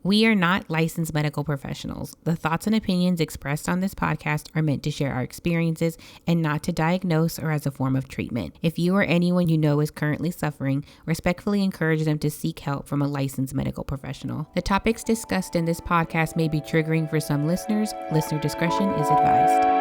We are not licensed medical professionals. The thoughts and opinions expressed on this podcast are meant to share our experiences and not to diagnose or as a form of treatment. If you or anyone you know is currently suffering, respectfully encourage them to seek help from a licensed medical professional. The topics discussed in this podcast may be triggering for some listeners. Listener discretion is advised.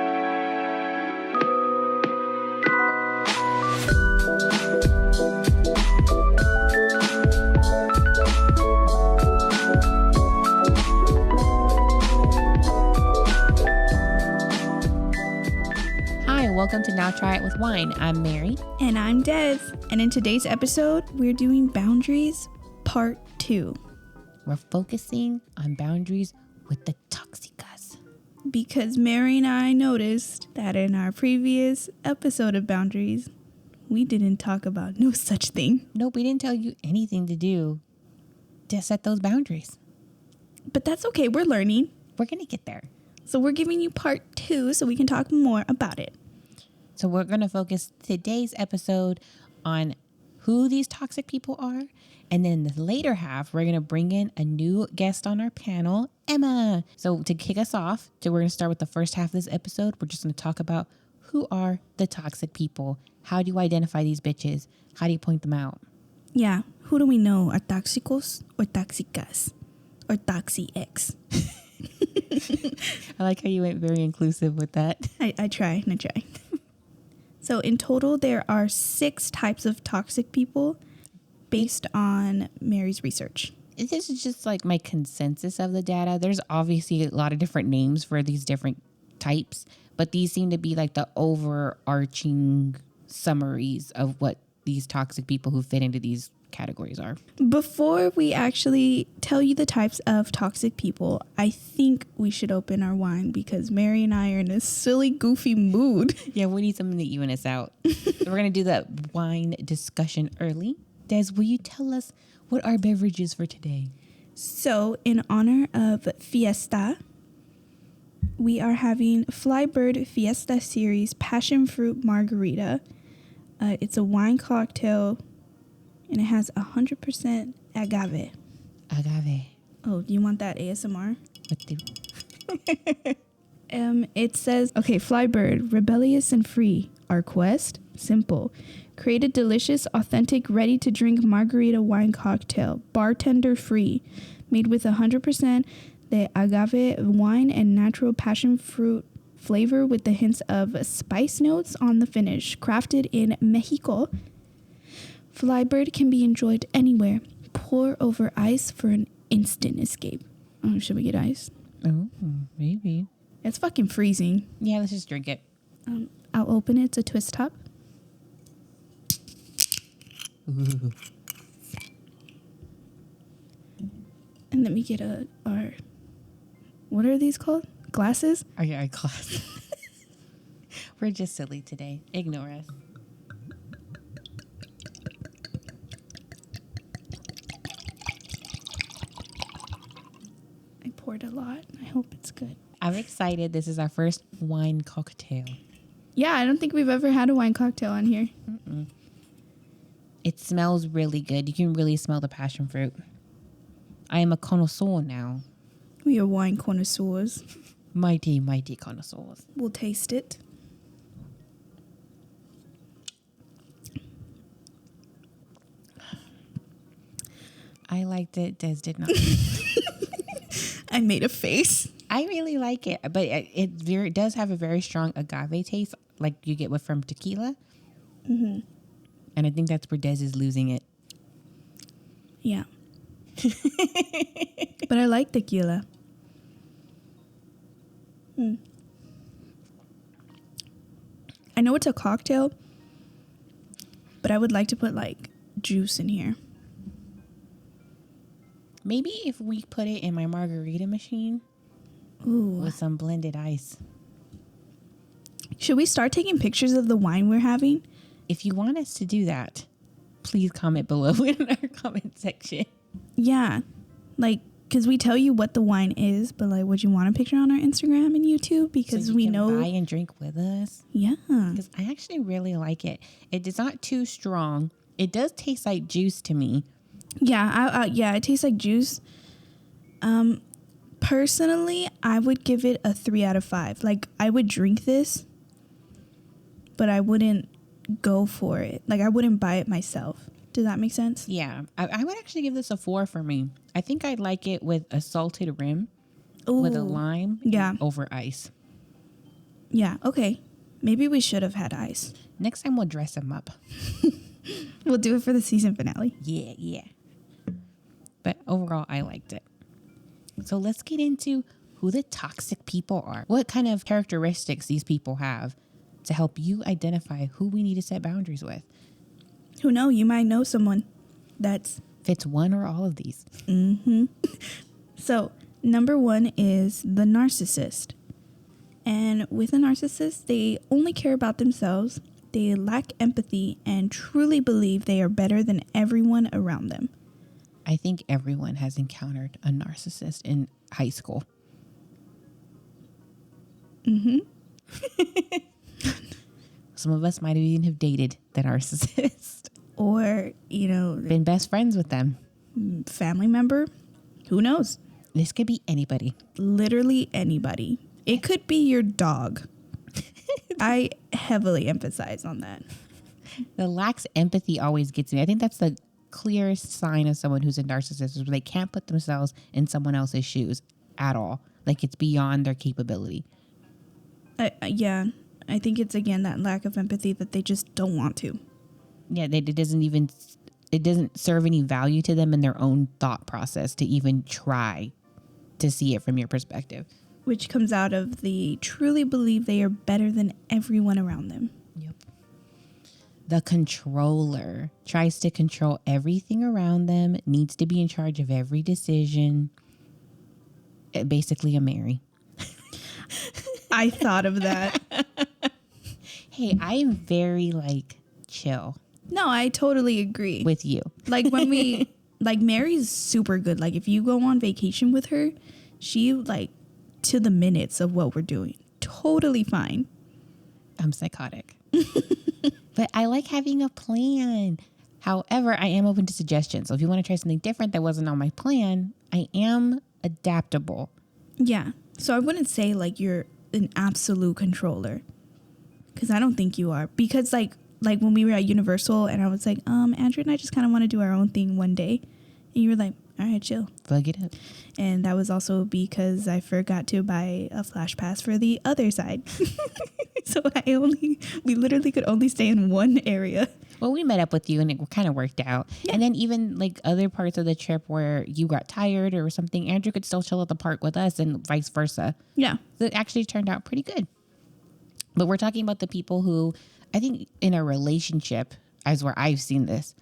Welcome to Now Try It with Wine. I'm Mary. And I'm Des. And in today's episode, we're doing Boundaries Part 2. We're focusing on boundaries with the toxicas. Because Mary and I noticed that in our previous episode of Boundaries, we didn't talk about no such thing. Nope, we didn't tell you anything to do to set those boundaries. But that's okay. We're learning. We're going to get there. So we're giving you Part 2 so we can talk more about it. So we're going to focus today's episode on who these toxic people are. And then in the later half, we're going to bring in a new guest on our panel, Emma. So to kick us off, we're going to start with the first half of this episode. We're just going to talk about who are the toxic people. How do you identify these bitches? How do you point them out? Yeah. Who do we know are toxicos or toxicas or toxi-X? I like how you went very inclusive with that. I try. So in total, there are 6 types of toxic people based on Mary's research. This is just like my consensus of the data. There's obviously a lot of different names for these different types, but these seem to be like the overarching summaries of what these toxic people who fit into these categories are. Before we actually tell you the types of toxic people, I think we should open our wine because Mary and I are in a silly, goofy mood. Yeah, we need something to even us out. So we're going to do the wine discussion early. Des, will you tell us what our beverage is for today? So in honor of Fiesta, we are having Flybird Fiesta Series Passion Fruit Margarita. It's a wine cocktail and it has 100% agave. Agave. Oh, do you want that ASMR? What the? It says, okay, Flybird, rebellious and free. Our quest, simple. Create a delicious, authentic, ready-to-drink margarita wine cocktail, bartender-free, made with 100% the agave wine and natural passion fruit flavor with the hints of spice notes on the finish. Crafted in Mexico, Flybird can be enjoyed anywhere. Pour over ice for an instant escape. Oh, should we get ice? Oh, maybe. It's fucking freezing. Yeah, let's just drink it. I'll open it. It's a twist top. Ooh. And let me get our, what are these called? Glasses? Our glass. We're just silly today. Ignore us. I poured a lot. I hope it's good. I'm excited. This is our first wine cocktail. Yeah, I don't think we've ever had a wine cocktail on here. Mm-mm. It smells really good. You can really smell the passion fruit. I am a connoisseur now. We are wine connoisseurs. Mighty, mighty connoisseurs. We'll taste it. I liked it. Des did not. I made a face. I really like it, but it does have a very strong agave taste, like you get from tequila. Mm-hmm. And I think that's where Des is losing it. Yeah. But I like tequila. I know it's a cocktail, but I would like to put like juice in here. Maybe if we put it in my margarita machine. Ooh. With some blended ice. Should we start taking pictures of the wine we're having? If you want us to do that, please comment below in our comment section. Yeah. Like, because we tell you what the wine is, but like, would you want a picture on our Instagram and YouTube? Because so we can know. Buy and drink with us. Yeah. Because I actually really like it. It is not too strong. It does taste like juice to me. Yeah. Yeah. It tastes like juice. Personally, I would give it a 3 out of 5. Like, I would drink this, but I wouldn't go for it. Like, I wouldn't buy it myself. Does that make sense? Yeah, I would actually give this a 4 for me. I think I'd like it with a salted rim with a Ooh. lime Yeah. over ice. Yeah, okay. Maybe we should have had ice. Next time we'll dress them up. We'll do it for the season finale. Yeah. But overall, I liked it. So let's get into who the toxic people are. What kind of characteristics these people have to help you identify who we need to set boundaries with. Who knows? You might know someone that's... Fits one or all of these. So, number 1 is the narcissist. And with a narcissist, they only care about themselves. They lack empathy and truly believe they are better than everyone around them. I think everyone has encountered a narcissist in high school. Some of us might even have dated the narcissist. Or, you know, Been best friends with them. family member. Who knows? This could be anybody. Literally anybody. It could be your dog. I heavily emphasize on that. The lax empathy always gets me. I think that's the clearest sign of someone who's a narcissist is where they can't put themselves in someone else's shoes at all. Like it's beyond their capability. Yeah, I think it's, again, that lack of empathy that they just don't want to. Yeah, it doesn't serve any value to them in their own thought process to even try to see it from your perspective. Which comes out of the truly believe they are better than everyone around them. Yep. The controller tries to control everything around them, needs to be in charge of every decision. Basically a Mary. I thought of that. Hey, I am very chill No, I totally agree. with you. Like when we, like Mary's super good. Like if you go on vacation with her, she to the minutes of what we're doing. Totally fine. I'm psychotic. But I like having a plan. However, I am open to suggestions. So if you want to try something different that wasn't on my plan, I am adaptable. Yeah. So I wouldn't say you're an absolute controller. Because I don't think you are. Because like when we were at Universal and I was like, Andrew and I just kind of want to do our own thing one day. And you were like, all right, chill. Fuck it up. And that was also because I forgot to buy a flash pass for the other side. So we literally could only stay in one area. Well, we met up with you and it kind of worked out. Yeah. And then even other parts of the trip where you got tired or something, Andrew could still chill at the park with us and vice versa. Yeah. So it actually turned out pretty good. But we're talking about the people who I think in a relationship, as where I've seen this,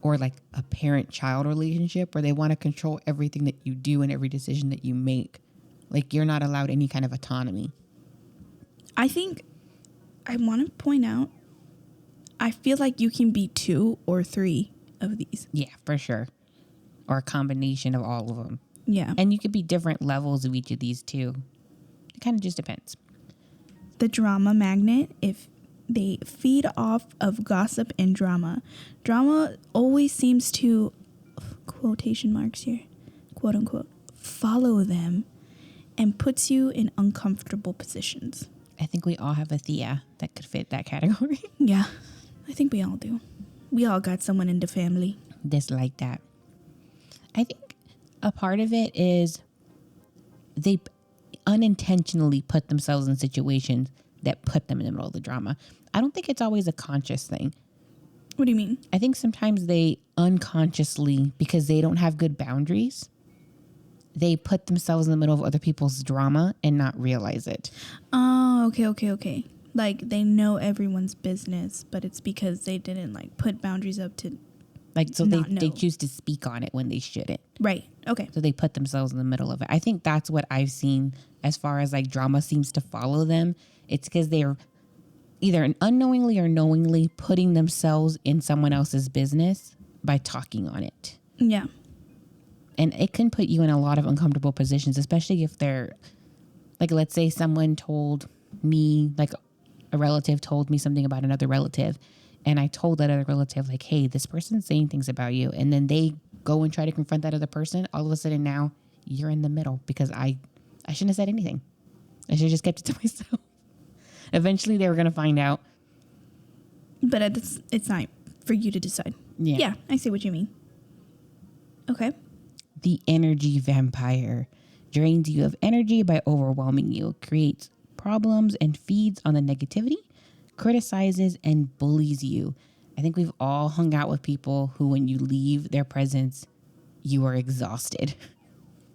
or a parent-child relationship where they want to control everything that you do and every decision that you make. You're not allowed any kind of autonomy. I think I want to point out, I feel like you can be 2 or 3 of these. Yeah, for sure. Or a combination of all of them. Yeah. And you could be different levels of each of these too. It kind of just depends. The drama magnet, if they feed off of gossip and drama. Drama always seems to, quotation marks here, quote unquote, follow them and puts you in uncomfortable positions. I think we all have a Thea that could fit that category. Yeah, I think we all do. We all got someone in the family. Just like that. I think a part of it is they unintentionally put themselves in situations that put them in the middle of the drama. I don't think it's always a conscious thing. What do you mean? I think sometimes they unconsciously, because they don't have good boundaries, they put themselves in the middle of other people's drama and not realize it. Oh, okay. They know everyone's business, but it's because they didn't put boundaries up to So not they know. choose to speak on it when they shouldn't. Right. Okay. So they put themselves in the middle of it. I think that's what I've seen as far as drama seems to follow them. It's because they're either unknowingly or knowingly putting themselves in someone else's business by talking on it. Yeah. And it can put you in a lot of uncomfortable positions, especially if they're let's say someone told me, a relative told me something about another relative. And I told that other relative, hey, this person's saying things about you. And then they go and try to confront that other person. All of a sudden now you're in the middle, because I shouldn't have said anything. I should have just kept it to myself. Eventually they were going to find out. But it's not for you to decide. Yeah, I see what you mean. Okay. The energy vampire drains you of energy by overwhelming you, creates problems and feeds on the negativity, criticizes and bullies you. I think we've all hung out with people who, when you leave their presence, you are exhausted.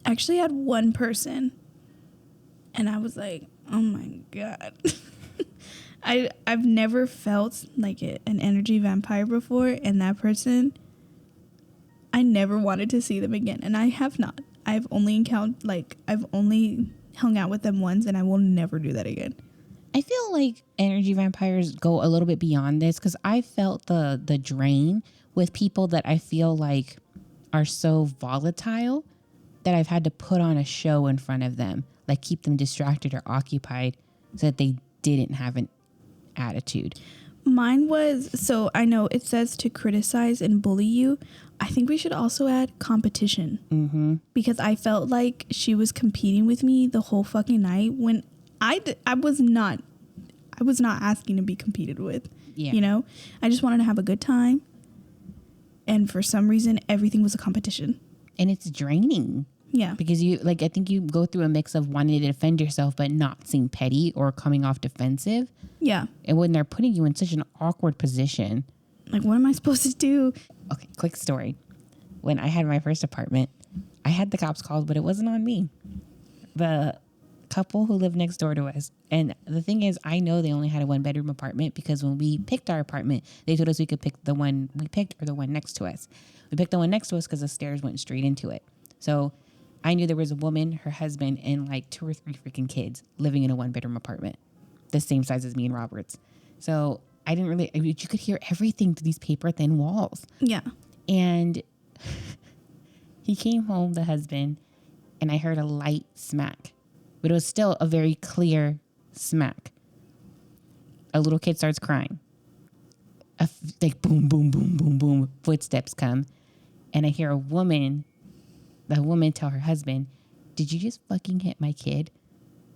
I actually had one person, and I was like, oh my God. I've never felt like an energy vampire before, and that person, I never wanted to see them again, and I have not. I've only hung out with them once, and I will never do that again. I feel like energy vampires go a little bit beyond this, because I felt the drain with people that I feel like are so volatile that I've had to put on a show in front of them, like keep them distracted or occupied so that they didn't have an attitude. Mine was, so I know it says to criticize and bully you. I think we should also add competition. Because I felt like she was competing with me the whole fucking night when I was not asking to be competed with. Yeah. You know, I just wanted to have a good time. And for some reason, everything was a competition. And it's draining. Yeah. Because I think you go through a mix of wanting to defend yourself, but not seem petty or coming off defensive. Yeah. And when they're putting you in such an awkward position. Like, what am I supposed to do? Okay, quick story. When I had my first apartment, I had the cops called, but it wasn't on me. The couple who lived next door to us. And the thing is, I know they only had a 1-bedroom apartment because when we picked our apartment, they told us we could pick the one we picked or the one next to us. We picked the one next to us because the stairs went straight into it. So I knew there was a woman, her husband, and like 2 or 3 freaking kids living in a 1-bedroom apartment, the same size as me and Robert's. So you could hear everything through these paper thin walls. Yeah. And he came home, the husband, and I heard a light smack. But it was still a very clear smack. A little kid starts crying. Like boom, boom, boom, boom, boom. Footsteps come. And I hear the woman tell her husband, "Did you just fucking hit my kid?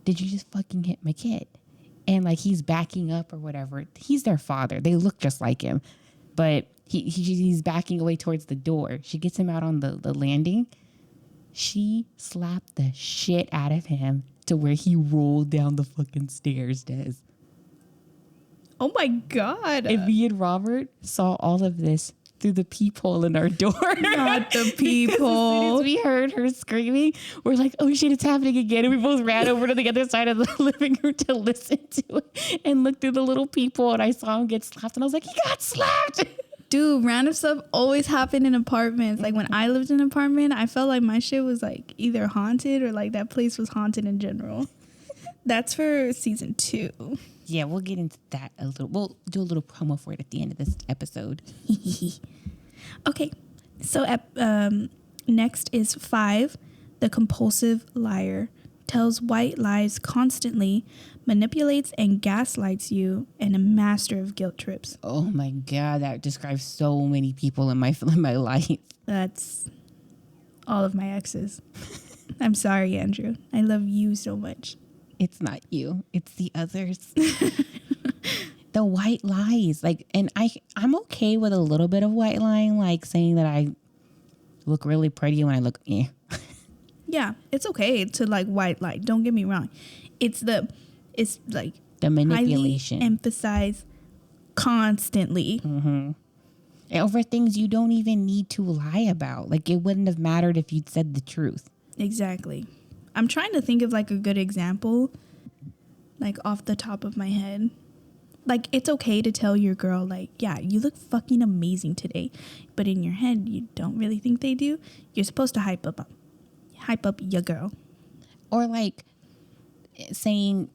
Did you just fucking hit my kid?" And like he's backing up or whatever. He's their father. They look just like him. But he's backing away towards the door. She gets him out on the landing. She slapped the shit out of him to where he rolled down the fucking stairs, Des. Oh my God. And me and Robert saw all of this through the peephole in our door. Not the peephole. As soon as we heard her screaming, we're like, oh shit, it's happening again. And we both ran over to the other side of the living room to listen to it and look through the little peephole. And I saw him get slapped. And I was like, he got slapped. Dude, random stuff always happened in apartments. Like when I lived in an apartment, I felt like my shit was like either haunted or like that place was haunted in general. That's for season 2. Yeah, we'll get into that a little. We'll do a little promo for it at the end of this episode. Okay, so next is 5. The compulsive liar tells white lies constantly, manipulates and gaslights you, and a master of guilt trips. Oh my God, that describes so many people in my life. That's all of my exes. I'm sorry, Andrew. I love you so much. It's not you. It's the others. The white lies. Like, and I'm okay with a little bit of white lying, like saying that I look really pretty when I look, eh. Yeah, it's okay to like white lie. Don't get me wrong. It's like the manipulation. Highly emphasize constantly. Mm-hmm. And over things you don't even need to lie about. Like it wouldn't have mattered if you'd said the truth. Exactly. I'm trying to think of like a good example, like off the top of my head. Like it's okay to tell your girl like, yeah, you look fucking amazing today. But in your head, you don't really think they do. You're supposed to hype up your girl. Or like saying,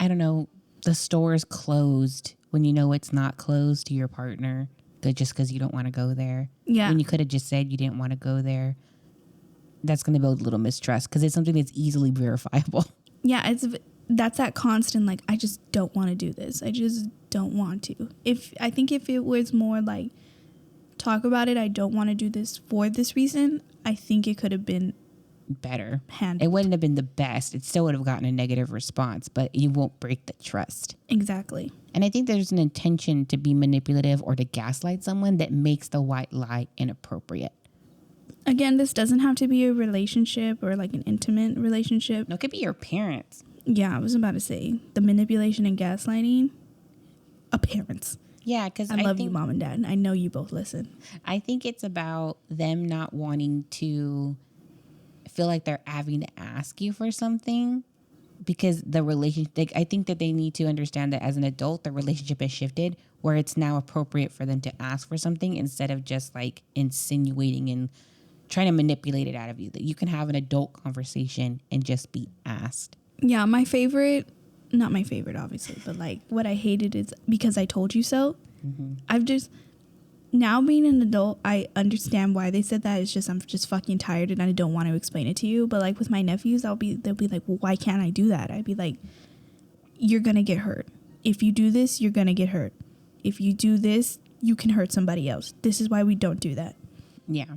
I don't know, the store is closed when you know it's not closed to your partner just because you don't want to go there. Yeah. When you could have just said you didn't want to go there. That's going to build a little mistrust because it's something that's easily verifiable. Yeah, that's that constant, like, I just don't want to do this. I just don't want to. I think if it was more like, talk about it, I don't want to do this for this reason, I think it could have been better. Handled. It wouldn't have been the best. It still would have gotten a negative response, but you won't break the trust. Exactly. And I think there's an intention to be manipulative or to gaslight someone that makes the white lie inappropriate. Again, this doesn't have to be a relationship or like an intimate relationship. No, it could be your parents. Yeah, I was about to say the manipulation and gaslighting. Parents. Yeah, because I love you, mom and dad. I know you both listen. I think it's about them not wanting to feel like they're having to ask you for something, because the relationship, like, I think that they need to understand that as an adult, the relationship has shifted where it's now appropriate for them to ask for something instead of just like insinuating and trying to manipulate it out of you. That you can have an adult conversation and just be asked. Yeah, my favorite, not my favorite, obviously, but like what I hated is because I told you so. I've just, now being an adult, I understand why they said that. It's just, I'm just fucking tired and I don't want to explain it to you. But like with my nephews, they'll be like, well, why can't I do that? I'd be like, you're going to get hurt. If you do this, you're going to get hurt. If you do this, you can hurt somebody else. This is why we don't do that. Yeah.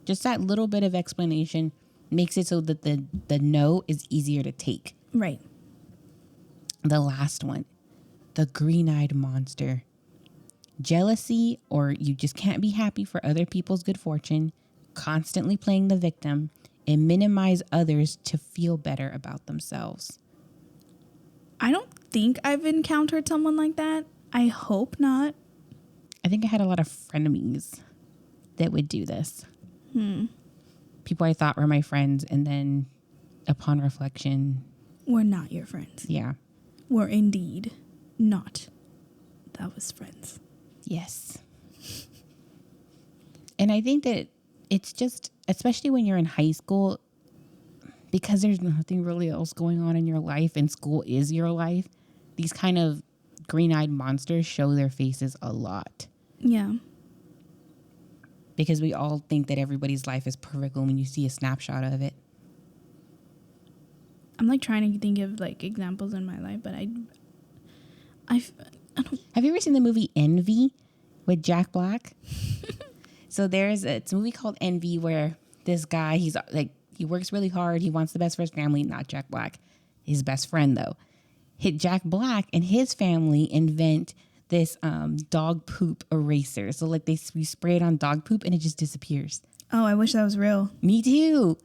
Just that little bit of explanation makes it so that the no is easier to take. Right. The last one, the green-eyed monster. Jealousy, or you just can't be happy for other people's good fortune, constantly playing the victim, and minimize others to feel better about themselves. I don't think I've encountered someone like that. I hope not. I think I had a lot of frenemies that would do this. People I thought were my friends, and then upon reflection, We're not your friends. yeah. We're indeed not. That was friends. Yes. And I think that it's just, especially when you're in high school, because there's nothing really else going on in your life and school is your life, these kind of green-eyed monsters show their faces a lot. Yeah. Because we all think that everybody's life is perfect when you see a snapshot of it. I'm like trying to think of like examples in my life, but I don't. Have you ever seen the movie Envy with Jack Black? So it's a movie called Envy where this guy, he's like, he works really hard. He wants the best for his family, not Jack Black. His best friend, though. Jack Black and his family invent this dog poop eraser. So like we spray it on dog poop and it just disappears. Oh, I wish that was real. Me too.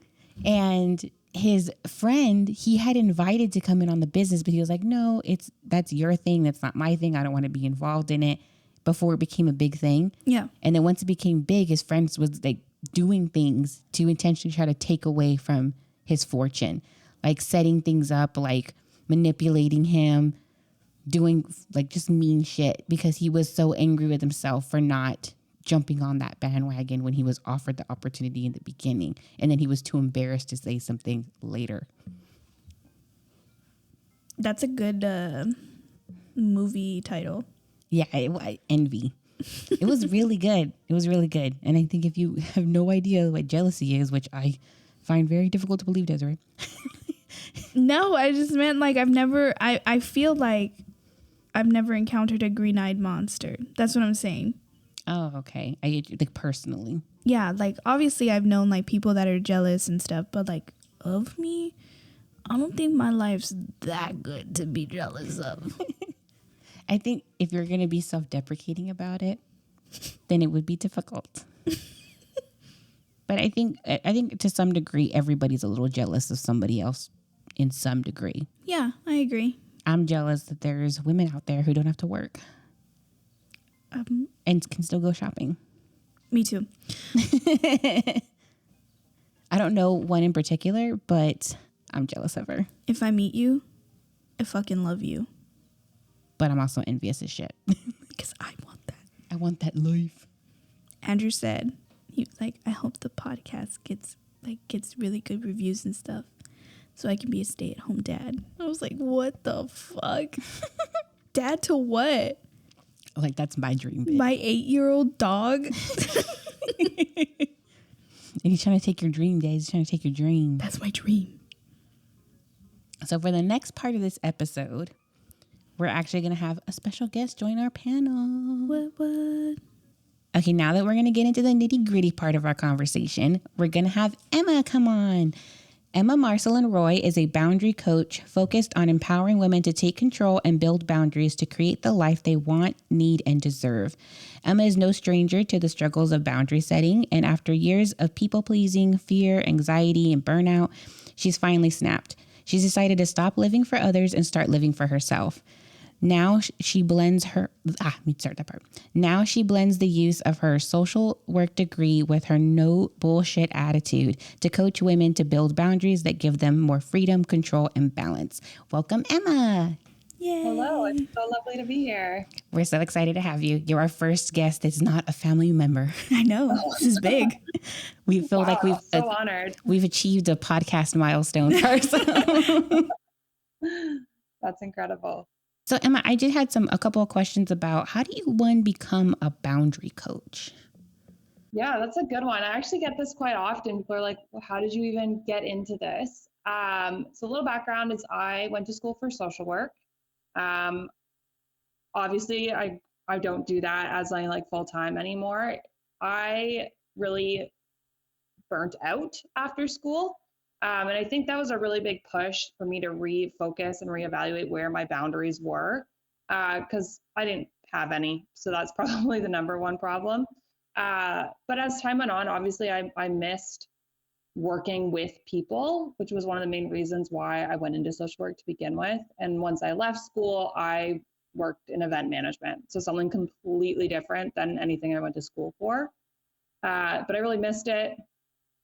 And his friend, he had invited to come in on the business, but he was like, no, that's your thing. That's not my thing. I don't want to be involved in it, before it became a big thing. Yeah. And then once it became big, his friends was like doing things to intentionally try to take away from his fortune, like setting things up, like manipulating him, doing like just mean shit, because he was so angry with himself for not jumping on that bandwagon when he was offered the opportunity in the beginning. And then he was too embarrassed to say something later. That's a good movie title. Yeah, Envy. It was really good. It was really good. And I think if you have no idea what jealousy is, which I find very difficult to believe, Desiree. No, I just meant like I feel like I've never encountered a green-eyed monster. That's what I'm saying. Oh, okay. I get you, like personally. Yeah, like obviously I've known like people that are jealous and stuff, but like of me, I don't think my life's that good to be jealous of. I think if you're going to be self-deprecating about it, then it would be difficult. But I think to some degree, everybody's a little jealous of somebody else in some degree. Yeah, I agree. I'm jealous that there's women out there who don't have to work and can still go shopping. Me too. I don't know one in particular, but I'm jealous of her. If I meet you, I fucking love you. But I'm also envious as shit. Because I want that. I want that life. Andrew said, he was like, I hope the podcast gets really good reviews and stuff, so I can be a stay-at-home dad. I was like, what the fuck? Dad to what? Like, that's my dream, babe. My 8-year-old dog? And he's trying to take your dream, Dad. He's trying to take your dream. That's my dream. So for the next part of this episode, we're actually going to have a special guest join our panel. What? Okay, now that we're going to get into the nitty-gritty part of our conversation, we're going to have Emma come on. Emma Marcelin Roy is a boundary coach focused on empowering women to take control and build boundaries to create the life they want, need, and deserve. Emma is no stranger to the struggles of boundary setting, and after years of people pleasing, fear, anxiety, and burnout, she's finally snapped. She's decided to stop living for others and start living for herself. Now she blends Now she blends the use of her social work degree with her no bullshit attitude to coach women to build boundaries that give them more freedom, control, and balance. Welcome, Emma. Yay. Hello, it's so lovely to be here. We're so excited to have you. You're our first guest that's not a family member. I know. This is big. We feel like so honored. We've achieved a podcast milestone for ourselves. That's incredible. So Emma, I did had a couple of questions about how do you become a boundary coach? Yeah, that's a good one. I actually get this quite often. People are like, well, how did you even get into this? So a little background is I went to school for social work. Obviously I don't do that as full time anymore. I really burnt out after school. And I think that was a really big push for me to refocus and reevaluate where my boundaries were, because I didn't have any. So that's probably the number one problem. But as time went on, obviously I missed working with people, which was one of the main reasons why I went into social work to begin with. And once I left school, I worked in event management. So something completely different than anything I went to school for. But I really missed it.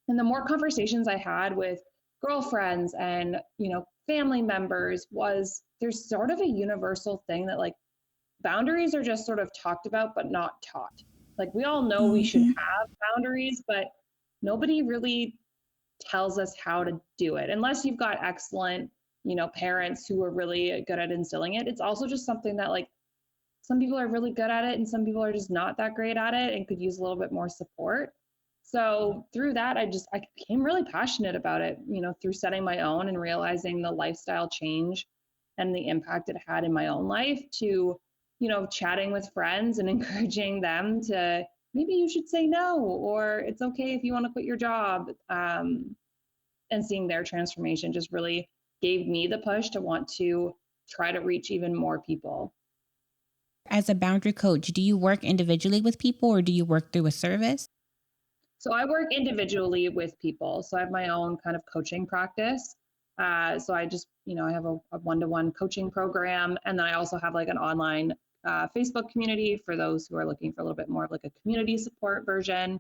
And the more conversations I had with girlfriends and, family members there's sort of a universal thing that boundaries are just sort of talked about, but not taught. We all know we should have boundaries, but nobody really tells us how to do it unless you've got excellent, parents who are really good at instilling it. It's also just something that some people are really good at it and some people are just not that great at it and could use a little bit more support. So through that, I became really passionate about it, through setting my own and realizing the lifestyle change and the impact it had in my own life to, chatting with friends and encouraging them to maybe you should say no, or it's okay if you want to quit your job. And seeing their transformation just really gave me the push to want to try to reach even more people. As a boundary coach, do you work individually with people or do you work through a service? So I work individually with people. So I have my own kind of coaching practice. So I just, I have a one-to-one coaching program. And then I also have an online Facebook community for those who are looking for a little bit more of a community support version.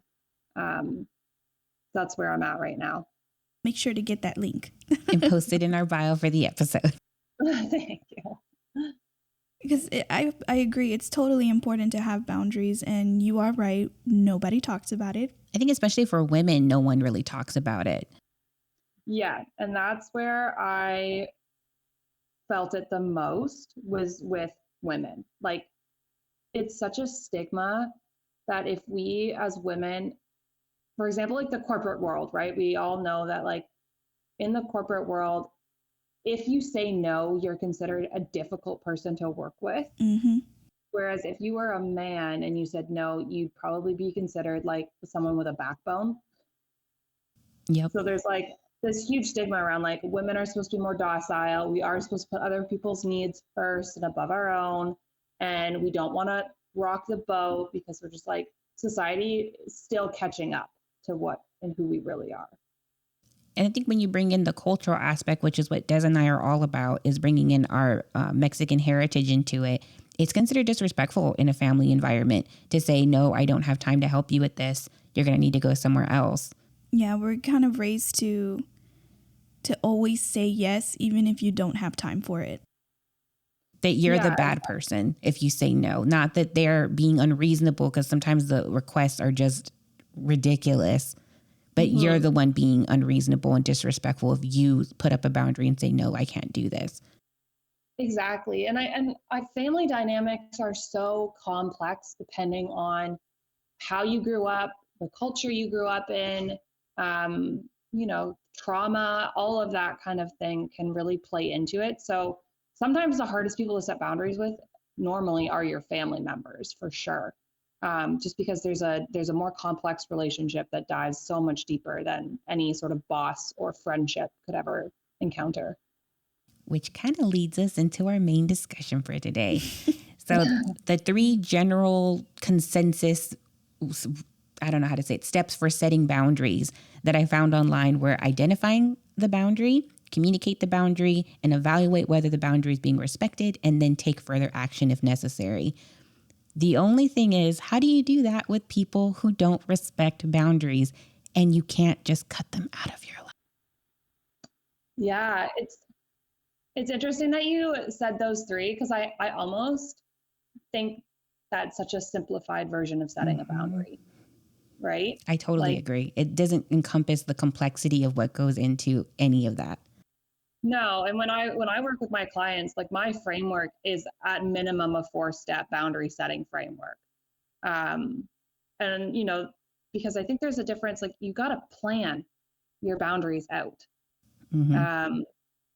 That's where I'm at right now. Make sure to get that link. And post it in our bio for the episode. Thank you. Because I agree. It's totally important to have boundaries. And you are right. Nobody talks about it. I think especially for women, no one really talks about it. Yeah. And that's where I felt it the most was with women. It's such a stigma that if we as women, for example, the corporate world, right? We all know that in the corporate world, if you say no, you're considered a difficult person to work with. Mm-hmm. Whereas if you were a man and you said no, you'd probably be considered someone with a backbone. Yep. So there's this huge stigma around women are supposed to be more docile. We are supposed to put other people's needs first and above our own. And we don't want to rock the boat because we're just society is still catching up to what and who we really are. And I think when you bring in the cultural aspect, which is what Des and I are all about, is bringing in our Mexican heritage into it. It's considered disrespectful in a family environment to say, no, I don't have time to help you with this. You're going to need to go somewhere else. Yeah, we're kind of raised to always say yes, even if you don't have time for it. That you're the bad person if you say no. Not that they're being unreasonable, because sometimes the requests are just ridiculous. But you're the one being unreasonable and disrespectful if you put up a boundary and say, no, I can't do this. Exactly. And family dynamics are so complex depending on how you grew up, the culture you grew up in, trauma, all of that kind of thing can really play into it. So sometimes the hardest people to set boundaries with normally are your family members, for sure. just because there's a more complex relationship that dives so much deeper than any sort of boss or friendship could ever encounter. Which kind of leads us into our main discussion for today. So the 3 general consensus, I don't know how to say it, steps for setting boundaries that I found online were identifying the boundary, communicate the boundary, and evaluate whether the boundary is being respected, and then take further action if necessary. The only thing is, how do you do that with people who don't respect boundaries and you can't just cut them out of your life? Yeah, it's interesting that you said those 3 because I almost think that's such a simplified version of setting a boundary, right? I totally agree. It doesn't encompass the complexity of what goes into any of that. No, and when I work with my clients, like my framework is at minimum a 4-step boundary setting framework. And because I think there's a difference, like you got to plan your boundaries out.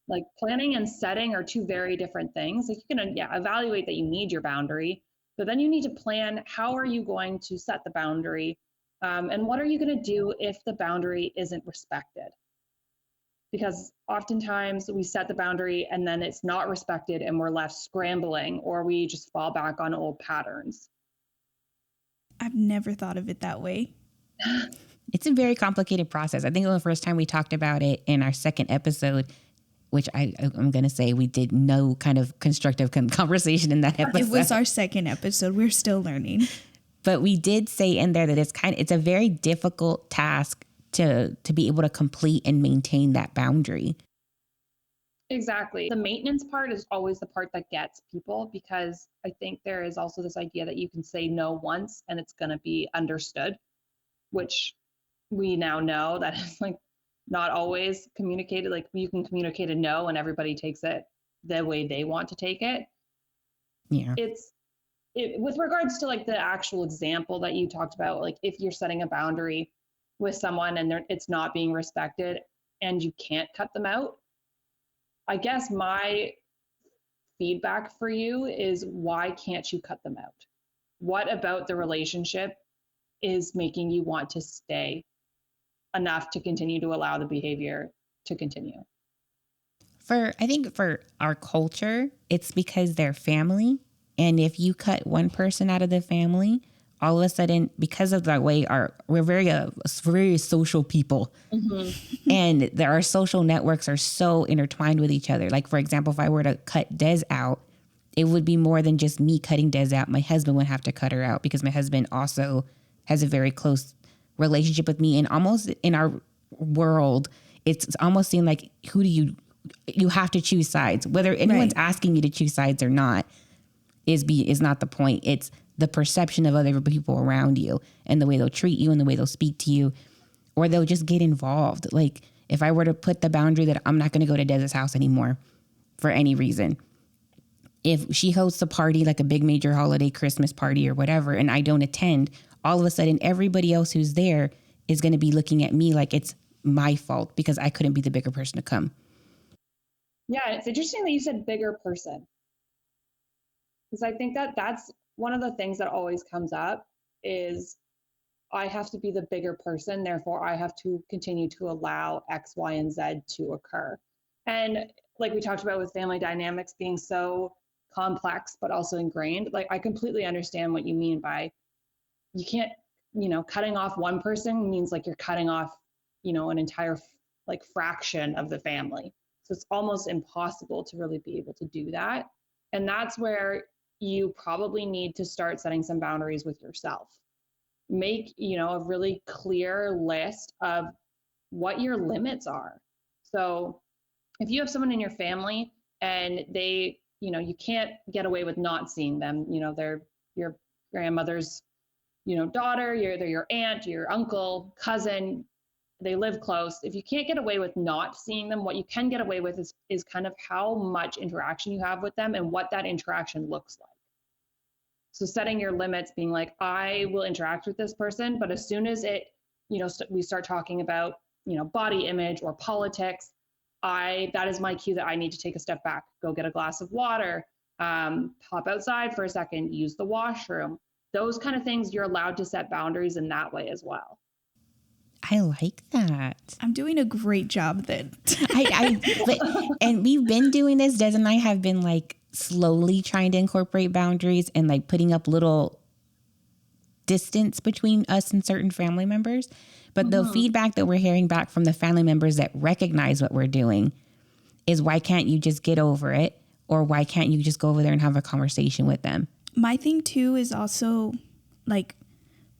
Like planning and setting are 2 very different things. Like you can evaluate that you need your boundary, but then you need to plan how are you going to set the boundary, and what are you going to do if the boundary isn't respected? Because oftentimes we set the boundary and then it's not respected and we're left scrambling, or we just fall back on old patterns. I've never thought of it that way. It's a very complicated process. I think the first time we talked about it in our second episode, which I'm going to say we did no kind of constructive conversation in that episode. It was our second episode. We're still learning. But we did say in there that it's a very difficult task to be able to complete and maintain that boundary. Exactly. The maintenance part is always the part that gets people, because I think there is also this idea that you can say no once and it's going to be understood, which we now know that is like not always communicated. Like you can communicate a no and everybody takes it the way they want to take it. Yeah. With regards to like the actual example that you talked about, like if you're setting a boundary with someone and it's not being respected and you can't cut them out, I guess my feedback for you is, why can't you cut them out? What about the relationship is making you want to stay enough to continue to allow the behavior to continue? I think for our culture, it's because they're family. And if you cut one person out of the family, all of a sudden, because of the way we're very social people, and our social networks are so intertwined with each other. Like, for example, if I were to cut Des out, it would be more than just me cutting Des out. My husband would have to cut her out, because my husband also has a very close relationship with me. And almost in our world, it's almost seemed like, you have to choose sides. Whether anyone's asking you to choose sides or not is not the point. It's the perception of other people around you and the way they'll treat you and the way they'll speak to you, or they'll just get involved. Like if I were to put the boundary that I'm not going to go to Des's house anymore for any reason, if she hosts a party, like a big major holiday, Christmas party or whatever, and I don't attend, all of a sudden everybody else who's there is going to be looking at me like it's my fault because I couldn't be the bigger person to come. Yeah, it's interesting that you said bigger person, because I think that's one of the things that always comes up is, I have to be the bigger person, therefore I have to continue to allow X, Y, and Z to occur. And like we talked about with family dynamics being so complex but also ingrained, like I completely understand what you mean by, you can't, cutting off one person means like you're cutting off, an entire like fraction of the family. So it's almost impossible to really be able to do that. And that's where you probably need to start setting some boundaries with yourself. Make, a really clear list of what your limits are. So if you have someone in your family and they, you can't get away with not seeing them, they're your grandmother's, daughter, they're your aunt, your uncle, cousin, they live close. If you can't get away with not seeing them, what you can get away with is kind of how much interaction you have with them and what that interaction looks like. So setting your limits, being like, I will interact with this person, but as soon as we start talking about, body image or politics, that is my cue that I need to take a step back, go get a glass of water, hop outside for a second, use the washroom. those kind of things, you're allowed to set boundaries in that way as well. I like that. I'm doing a great job then. And we've been doing this. Des and I have been like slowly trying to incorporate boundaries and like putting up little distance between us and certain family members. But the feedback that we're hearing back from the family members that recognize what we're doing is, why can't you just get over it? Or why can't you just go over there and have a conversation with them? My thing too is also like,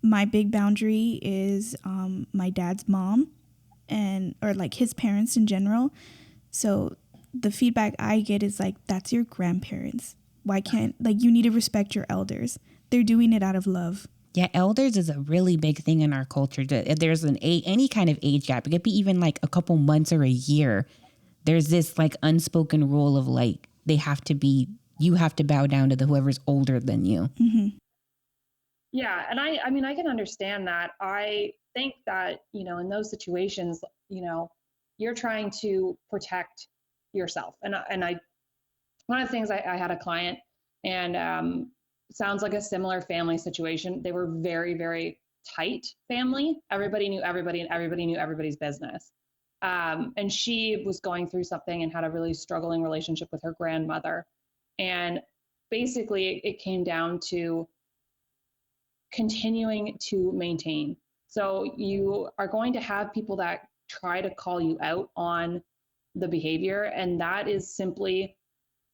my big boundary is my dad's mom or like his parents in general. So the feedback I get is like, that's your grandparents. Why can't, like, you need to respect your elders. They're doing it out of love. Yeah, elders is a really big thing in our culture. If there's any kind of age gap, it could be even like a couple months or a year. There's this like unspoken rule of like, you have to bow down to whoever's older than you. Mm-hmm. Yeah. And I mean, I can understand that. I think that, in those situations, you're trying to protect yourself. And one of the things, I had a client, and sounds like a similar family situation. They were very, very tight family. Everybody knew everybody and everybody knew everybody's business. And she was going through something and had a really struggling relationship with her grandmother. And basically it came down to continuing to maintain. So you are going to have people that try to call you out on the behavior, and that is simply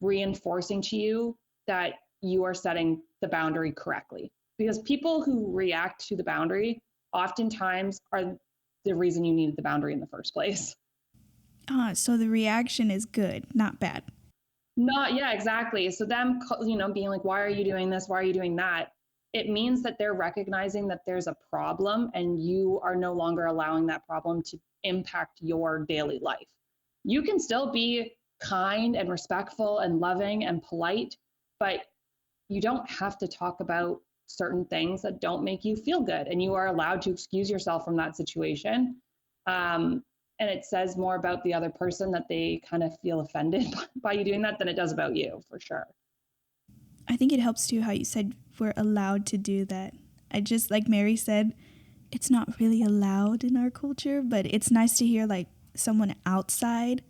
reinforcing to you that you are setting the boundary correctly. Because people who react to the boundary oftentimes are the reason you needed the boundary in the first place. So the reaction is good, not bad. Yeah, exactly. So them, being like, why are you doing this? Why are you doing that? It means that they're recognizing that there's a problem and you are no longer allowing that problem to impact your daily life. You can still be kind and respectful and loving and polite, but you don't have to talk about certain things that don't make you feel good. And you are allowed to excuse yourself from that situation. And it says more about the other person that they kind of feel offended by you doing that than it does about you, for sure. I think it helps too how you said we're allowed to do that. I just, like Mary said, it's not really allowed in our culture, but it's nice to hear like someone outside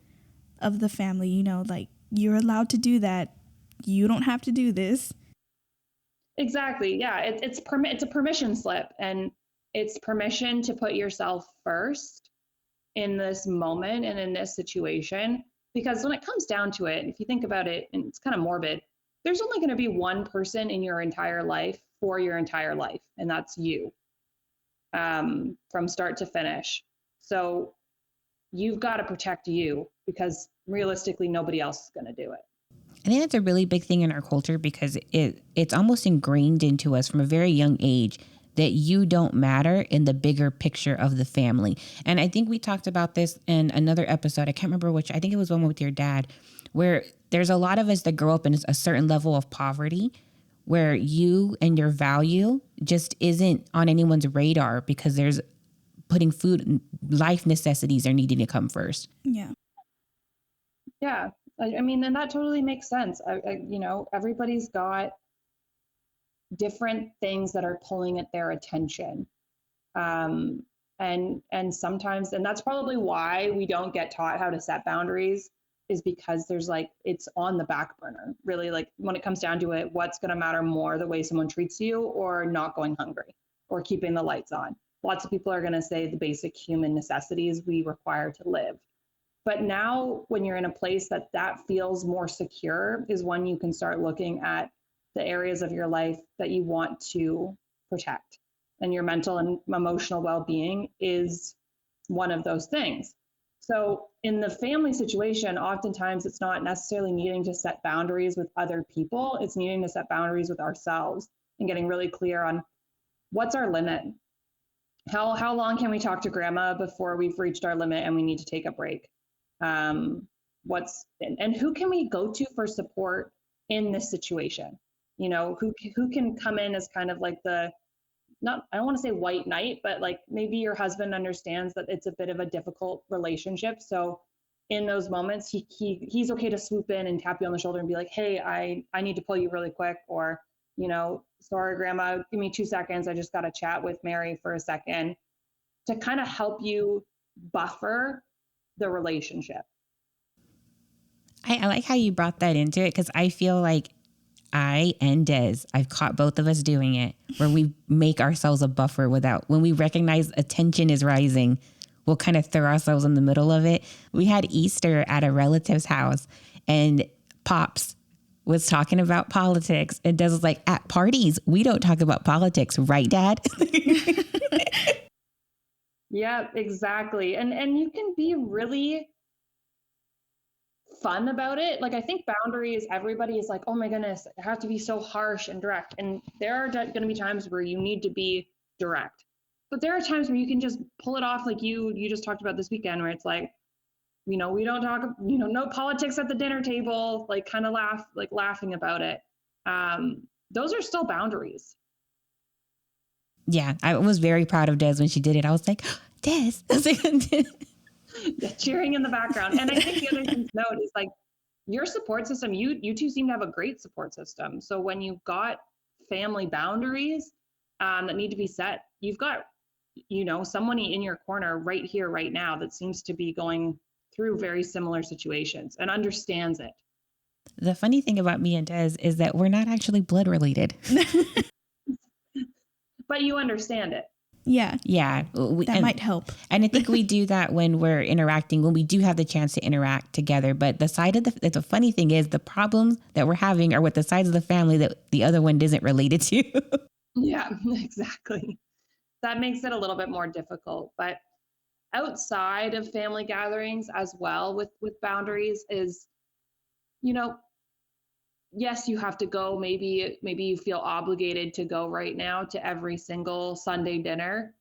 of the family, like, you're allowed to do that. You don't have to do this. Exactly. Yeah. It's a permission slip, and it's permission to put yourself first in this moment and in this situation. Because when it comes down to it, if you think about it, and it's kind of morbid, there's only going to be one person in your entire life for your entire life, and that's you, from start to finish. So you've got to protect you, because realistically, nobody else is going to do it. I think that's a really big thing in our culture, because it's almost ingrained into us from a very young age that you don't matter in the bigger picture of the family. And I think we talked about this in another episode. I can't remember which. I think it was one with your dad, where there's a lot of us that grow up in a certain level of poverty where you and your value just isn't on anyone's radar, because there's putting food and life necessities are needing to come first. Yeah. Yeah. I mean, and that totally makes sense. Everybody's got different things that are pulling at their attention. And sometimes, and that's probably why we don't get taught how to set boundaries, is because there's it's on the back burner, really. Like, when it comes down to it, what's going to matter more, the way someone treats you, or not going hungry, or keeping the lights on? Lots of people are going to say the basic human necessities we require to live. But now, when you're in a place that feels more secure, is when you can start looking at the areas of your life that you want to protect. And your mental and emotional well-being is one of those things. So in the family situation, oftentimes it's not necessarily needing to set boundaries with other people. It's needing to set boundaries with ourselves and getting really clear on what's our limit. How long can we talk to grandma before we've reached our limit and we need to take a break? And who can we go to for support in this situation? Who can come in as kind of like I don't want to say white knight, but like maybe your husband understands that it's a bit of a difficult relationship. So in those moments, he's okay to swoop in and tap you on the shoulder and be like, hey, I need to pull you really quick, or, sorry, grandma, give me 2 seconds. I just got to chat with Mary for a second, to kind of help you buffer the relationship. I like how you brought that into it, because I feel like I and Des, I've caught both of us doing it, where we make ourselves a buffer when we recognize a tension is rising, we'll kind of throw ourselves in the middle of it. We had Easter at a relative's house, and Pops was talking about politics, and Des was like, at parties, we don't talk about politics, right, Dad? Yeah, exactly. And you can be really fun about it. Like, I think boundaries, everybody is like, oh my goodness, I have to be so harsh and direct. And there are going to be times where you need to be direct. But there are times where you can just pull it off, like you just talked about this weekend, where it's like, we don't talk, no politics at the dinner table, like kind of laughing about it. Those are still boundaries. Yeah, I was very proud of Des when she did it. I was like, Des. Cheering in the background. And I think the other thing to note is, like, your support system, you two seem to have a great support system. So when you've got family boundaries that need to be set, you've got, someone in your corner right here, right now, that seems to be going through very similar situations and understands it. The funny thing about me and Des is that we're not actually blood related. But you understand it. Yeah. Yeah. That might help. And I think we do that when we're interacting, when we do have the chance to interact together. But the funny thing is, the problems that we're having are with the sides of the family that the other one isn't related to. Yeah, exactly. That makes it a little bit more difficult. But outside of family gatherings as well, with boundaries is, yes, you have to go. Maybe you feel obligated to go right now to every single Sunday dinner.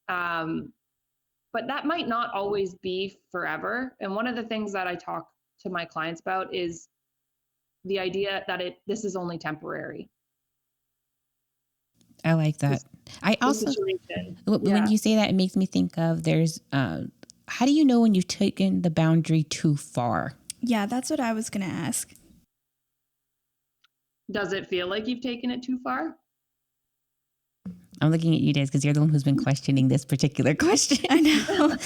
But that might not always be forever. And one of the things that I talk to my clients about is the idea that this is only temporary. I like that. I also, when you say that, it makes me think of how do you know when you've taken the boundary too far? Yeah, that's what I was going to ask. Does it feel like you've taken it too far? I'm looking at you, Des, because you're the one who's been questioning this particular question. I know.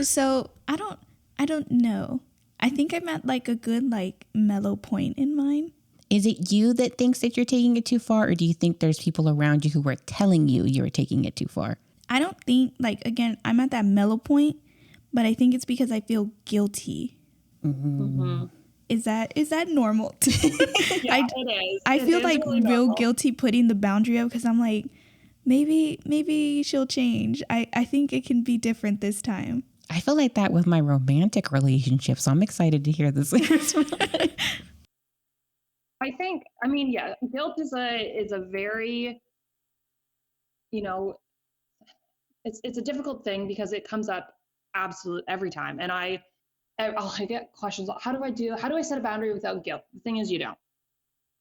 So I don't know. I think I'm at like a good, like, mellow point in mine. Is it you that thinks that you're taking it too far, or do you think there's people around you who are telling you you're taking it too far? I don't think, like, again, I'm at that mellow point, but I think it's because I feel guilty. Mm-hmm. Mm-hmm. Is that normal? Yeah, it is. I feel is like really real normal. guilty putting the boundary up, because I'm like, maybe she'll change. I think it can be different this time. I feel like that with my romantic relationship, so I'm excited to hear this. Yeah, guilt is a very, it's a difficult thing because it comes up absolute every time. And I get questions, how do I set a boundary without guilt? The thing is, you don't.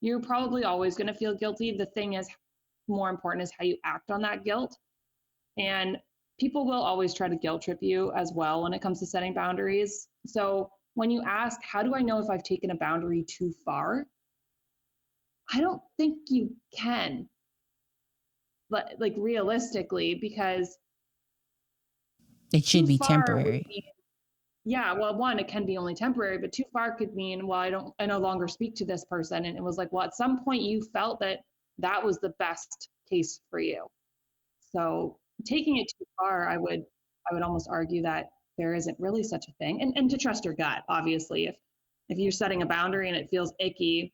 You're probably always going to feel guilty. The thing is, more important is how you act on that guilt. And people will always try to guilt trip you as well when it comes to setting boundaries. So when you ask, how do I know if I've taken a boundary too far? I don't think you can, but like realistically, because it should be temporary. One, it can be only temporary, but too far could mean, well, I no longer speak to this person. And it was like, well, at some point you felt that was the best case for you. So taking it too far, I would almost argue that there isn't really such a thing. And to trust your gut, obviously, if you're setting a boundary and it feels icky,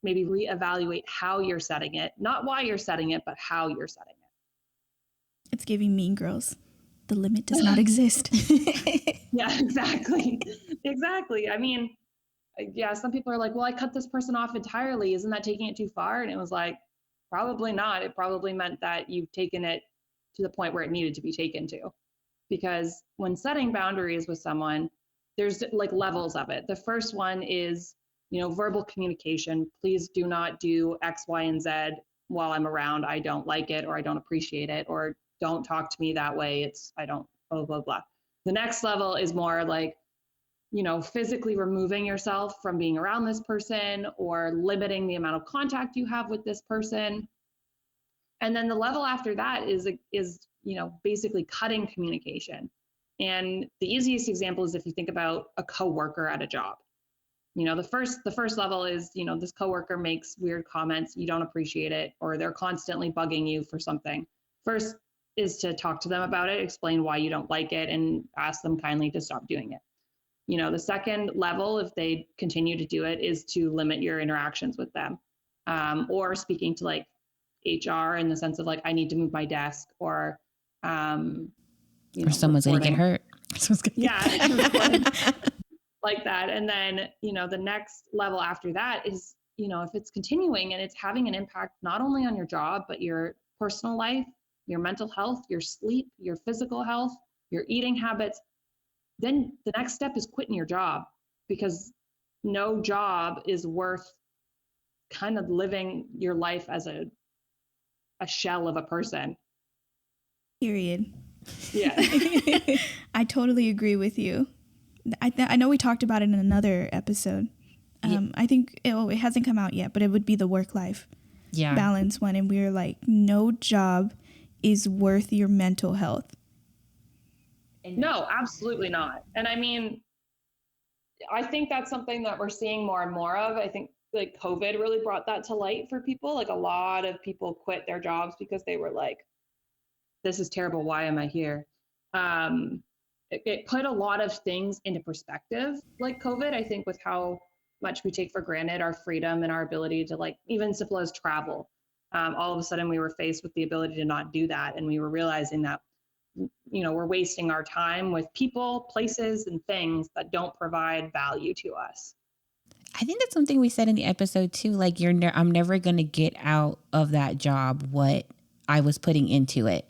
maybe reevaluate how you're setting it, not why you're setting it, but how you're setting it. It's giving Mean Girls. The limit does not exist. Yeah, exactly. Exactly. I mean, yeah, some people are like, well, I cut this person off entirely. Isn't that taking it too far? And it was like, probably not. It probably meant that you've taken it to the point where it needed to be taken to. Because when setting boundaries with someone, there's like levels of it. The first one is, verbal communication. Please do not do X, Y, and Z while I'm around. I don't like it, or I don't appreciate it, or don't talk to me that way. I don't, blah, blah, blah. The next level is more like, physically removing yourself from being around this person or limiting the amount of contact you have with this person. And then the level after that is basically cutting communication. And the easiest example is if you think about a coworker at a job. The first level is, this coworker makes weird comments, you don't appreciate it, or they're constantly bugging you for something. First is to talk to them about it, explain why you don't like it, and ask them kindly to stop doing it. The second level, if they continue to do it, is to limit your interactions with them, or speaking to like HR in the sense of like, I need to move my desk, or someone's going to get hurt. Yeah. Like that. And then, the next level after that is, if it's continuing and it's having an impact not only on your job, but your personal life, your mental health, your sleep, your physical health, your eating habits, then the next step is quitting your job, because no job is worth kind of living your life as a shell of a person. Period. Yeah. I totally agree with you. I know we talked about it in another episode. I think it hasn't come out yet, but it would be the work-life balance one. And we were like, no job is worth your mental health. No, absolutely not. And I mean, I think that's something that we're seeing more and more of. I think like COVID really brought that to light for people. Like a lot of people quit their jobs because they were like, this is terrible. Why am I here? It put a lot of things into perspective, like COVID, I think, with how much we take for granted our freedom and our ability to, like, even simple as travel. All of a sudden we were faced with the ability to not do that. And we were realizing that, we're wasting our time with people, places, and things that don't provide value to us. I think that's something we said in the episode too. Like, I'm never going to get out of that job what I was putting into it.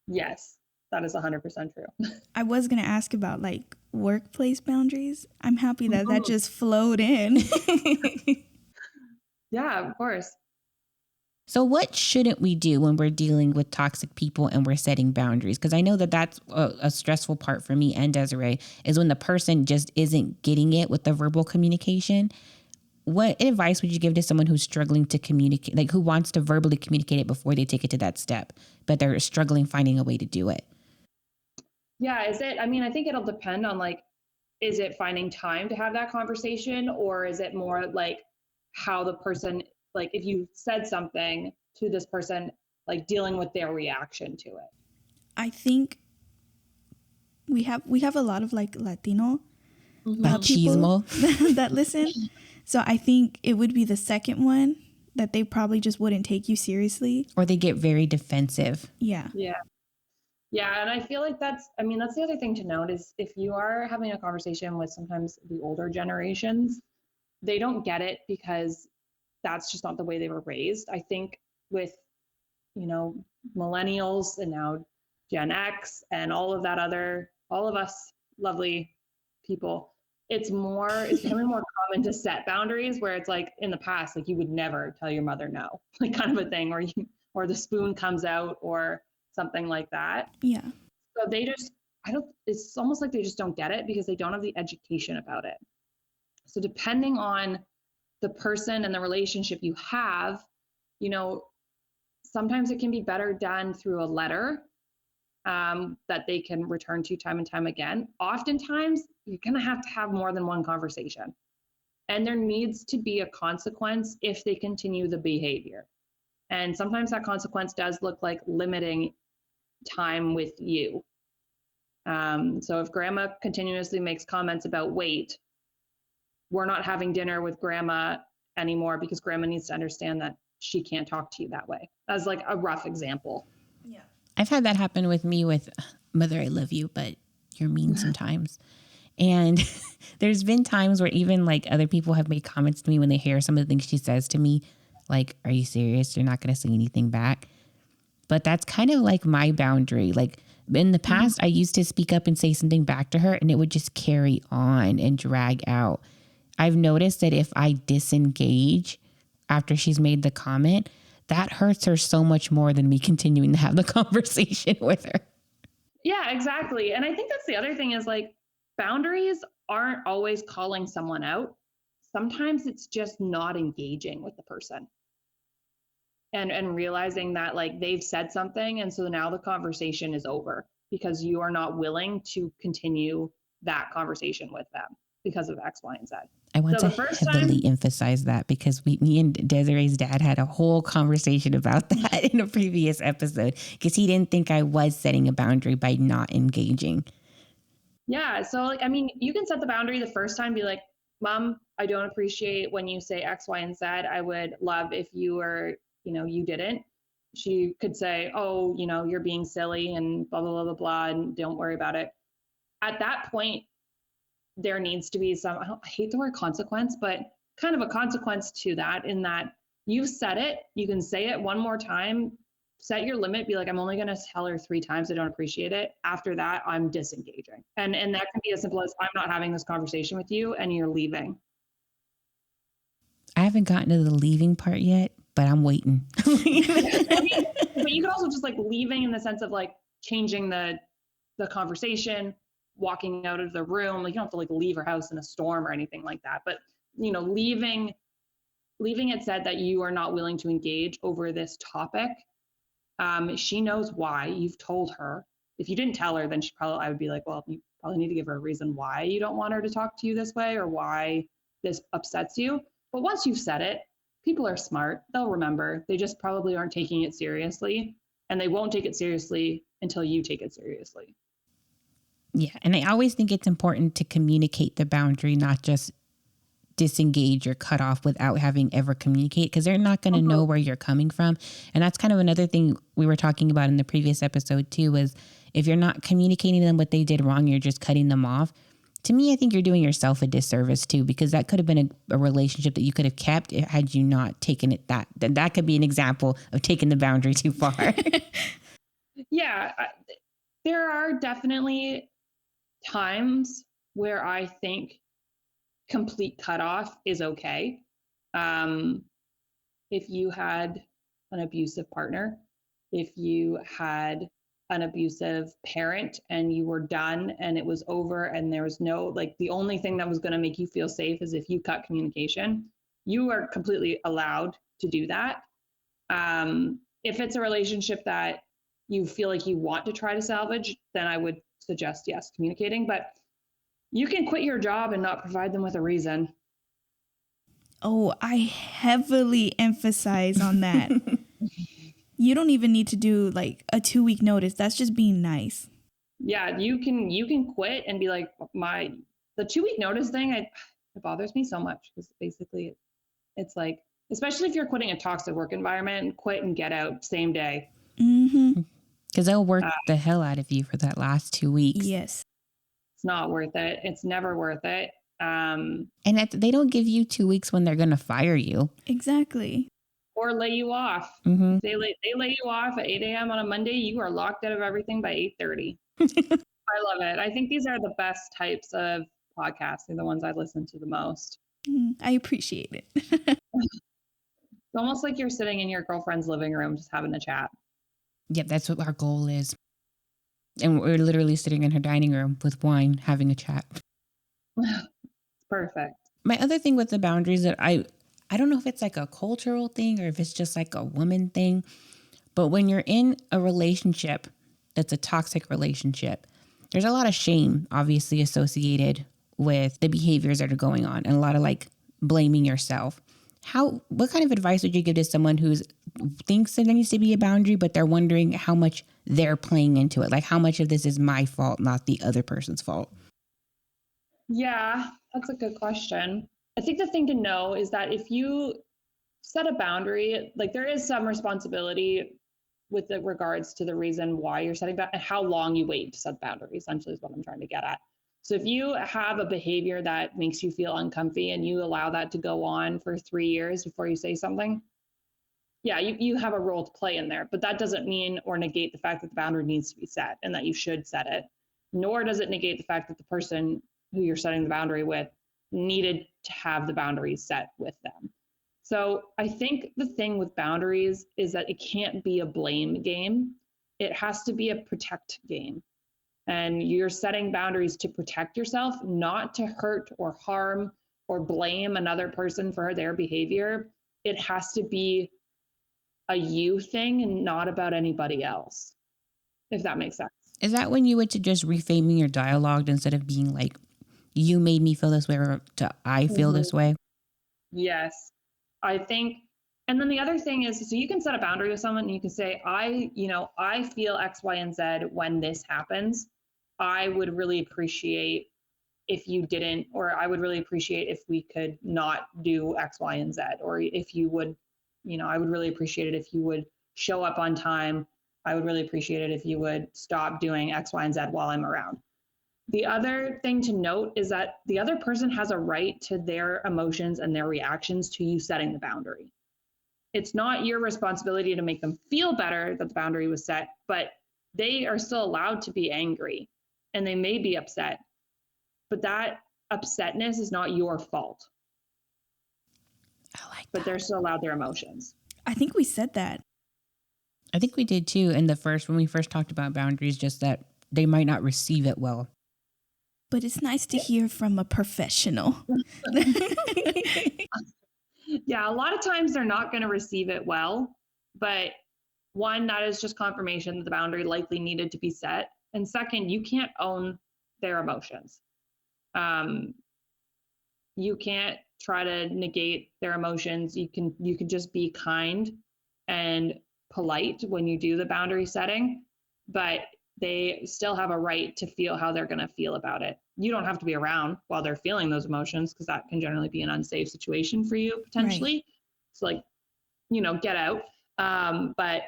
Yes. That is 100% true. I was going to ask about like workplace boundaries. I'm happy that that just flowed in. Yeah, of course. So what shouldn't we do when we're dealing with toxic people and we're setting boundaries? Because I know that that's a stressful part for me and Desiree, is when the person just isn't getting it with the verbal communication. What advice would you give to someone who's struggling to communicate, like who wants to verbally communicate it before they take it to that step, but they're struggling finding a way to do it? Yeah, I think it'll depend on like, is it finding time to have that conversation, or is it more like how the person, like if you said something to this person, like dealing with their reaction to it? I think we have a lot of like Latino people that listen. So I think it would be the second one, that they probably just wouldn't take you seriously. Or they get very defensive. Yeah. Yeah. Yeah. And I feel like that's the other thing to note is if you are having a conversation with sometimes the older generations, they don't get it because that's just not the way they were raised. I think with, millennials and now Gen X and all of us lovely people, it's becoming more common to set boundaries where it's like in the past, like you would never tell your mother no, like kind of a thing, or the spoon comes out or something like that. Yeah. So it's almost like they just don't get it because they don't have the education about it. So depending on the person and the relationship you have, sometimes it can be better done through a letter that they can return to time and time again. Oftentimes, you're going to have more than one conversation. And there needs to be a consequence if they continue the behavior. And sometimes that consequence does look like limiting time with you. So if grandma continuously makes comments about weight, we're not having dinner with grandma anymore because grandma needs to understand that she can't talk to you that way. That's like a rough example. Yeah. I've had that happen with me with Mother, I love you, but you're mean sometimes. And there's been times where even like other people have made comments to me when they hear some of the things she says to me, like, are you serious? You're not going to say anything back. But that's kind of like my boundary. Like in the past, I used to speak up and say something back to her and it would just carry on and drag out. I've noticed that if I disengage after she's made the comment, that hurts her so much more than me continuing to have the conversation with her. Yeah, exactly. And I think that's the other thing is like boundaries aren't always calling someone out. Sometimes it's just not engaging with the person and realizing that like they've said something. And so now the conversation is over because you are not willing to continue that conversation with them because of X, Y, and Z. I want So to the first heavily time- emphasize that because me and Desiree's dad had a whole conversation about that in a previous episode because he didn't think I was setting a boundary by not engaging. Yeah. So like, I mean, you can set the boundary the first time, be like, Mom, I don't appreciate when you say X, Y, and Z. I would love if you were, you didn't. She could say, oh, you're being silly and blah, blah, blah, blah, blah, and don't worry about it. At that point, there needs to be I hate the word consequence, but kind of a consequence to that, in that you said it, you can say it one more time, set your limit, be like, I'm only going to tell her 3 times I don't appreciate it. After that, I'm disengaging. And that can be as simple as, I'm not having this conversation with you and you're leaving. I haven't gotten to the leaving part yet, but I'm waiting. But you could also just like leaving in the sense of like changing the conversation, walking out of the room. Like you don't have to like leave her house in a storm or anything like that. But leaving it said that you are not willing to engage over this topic. She knows why. You've told her. If you didn't tell her, then I would be like, well, you probably need to give her a reason why you don't want her to talk to you this way or why this upsets you. But once you've said it, people are smart. They'll remember. They just probably aren't taking it seriously, and they won't take it seriously until you take it seriously. Yeah. And I always think it's important to communicate the boundary, not just disengage or cut off without having ever communicate, because they're not going to know where you're coming from. And that's kind of another thing we were talking about in the previous episode too, was if you're not communicating to them what they did wrong, you're just cutting them off. To me, I think you're doing yourself a disservice too, because that could have been a relationship that you could have kept had you not taken it. That could be an example of taking the boundary too far. Yeah, there are definitely times where I think complete cutoff is okay. If you had an abusive partner, if you had an abusive parent and you were done and it was over and there was no, like the only thing that was going to make you feel safe is if you cut communication, you are completely allowed to do that. If it's a relationship that you feel like you want to try to salvage, then I would suggest, yes, communicating. But you can quit your job and not provide them with a reason. Oh, I heavily emphasize on that. You don't even need to do like a 2-week notice. That's just being nice. Yeah, you can quit and be like, the 2-week notice thing, it bothers me so much because basically it's like, especially if you're quitting a toxic work environment, quit and get out same day. Mm-hmm. Because they'll work the hell out of you for that last 2 weeks. Yes. It's not worth it. It's never worth it. And they don't give you 2 weeks when they're going to fire you. Exactly. Or lay you off. Mm-hmm. They lay you off at 8 a.m. on a Monday. You are locked out of everything by 8:30. I love it. I think these are the best types of podcasts. They're the ones I listen to the most. I appreciate it. It's almost like you're sitting in your girlfriend's living room just having a chat. Yep, that's what our goal is. And we're literally sitting in her dining room with wine, having a chat. Perfect. My other thing with the boundaries that I don't know if it's like a cultural thing or if it's just like a woman thing, but when you're in a relationship that's a toxic relationship, there's a lot of shame obviously associated with the behaviors that are going on and a lot of like blaming yourself. What kind of advice would you give to someone who thinks there needs to be a boundary, but they're wondering how much they're playing into it? Like how much of this is my fault, not the other person's fault? Yeah, that's a good question. I think the thing to know is that if you set a boundary, like there is some responsibility with the regards to the reason why you're setting and how long you wait to set the boundary, essentially is what I'm trying to get at. So if you have a behavior that makes you feel uncomfy and you allow that to go on for 3 years before you say something, yeah, you have a role to play in there, but that doesn't mean or negate the fact that the boundary needs to be set and that you should set it, nor does it negate the fact that the person who you're setting the boundary with needed to have the boundaries set with them. So I think the thing with boundaries is that it can't be a blame game. It has to be a protect game. and you're setting boundaries to protect yourself, not to hurt or harm or blame another person for their behavior. It has to be a you thing and not about anybody else, if that makes sense. Is that when you would just reframing your dialogue instead of being like, you made me feel this way, or to I feel this way? Yes, I think. And then the other thing is, so you can set a boundary with someone and you can say, I feel X, Y, and Z when this happens. I would really appreciate if you didn't, or I would really appreciate if we could not do X, Y, and Z, or if you would, I would really appreciate it if you would show up on time. I would really appreciate it if you would stop doing X, Y, and Z while I'm around. The other thing to note is that the other person has a right to their emotions and their reactions to you setting the boundary. It's not your responsibility to make them feel better that the boundary was set, but they are still allowed to be angry and they may be upset, but that upsetness is not your fault. I like that. But they're still allowed their emotions. I think we said that. I think we did too when we first talked about boundaries, just that they might not receive it well. But it's nice to hear from a professional. Yeah, a lot of times they're not going to receive it well, but one, that is just confirmation that the boundary likely needed to be set. And second, you can't own their emotions. You can't try to negate their emotions. You can just be kind and polite when you do the boundary setting, but they still have a right to feel how they're going to feel about it. You don't have to be around while they're feeling those emotions, because that can generally be an unsafe situation for you potentially. Right. So like, get out. But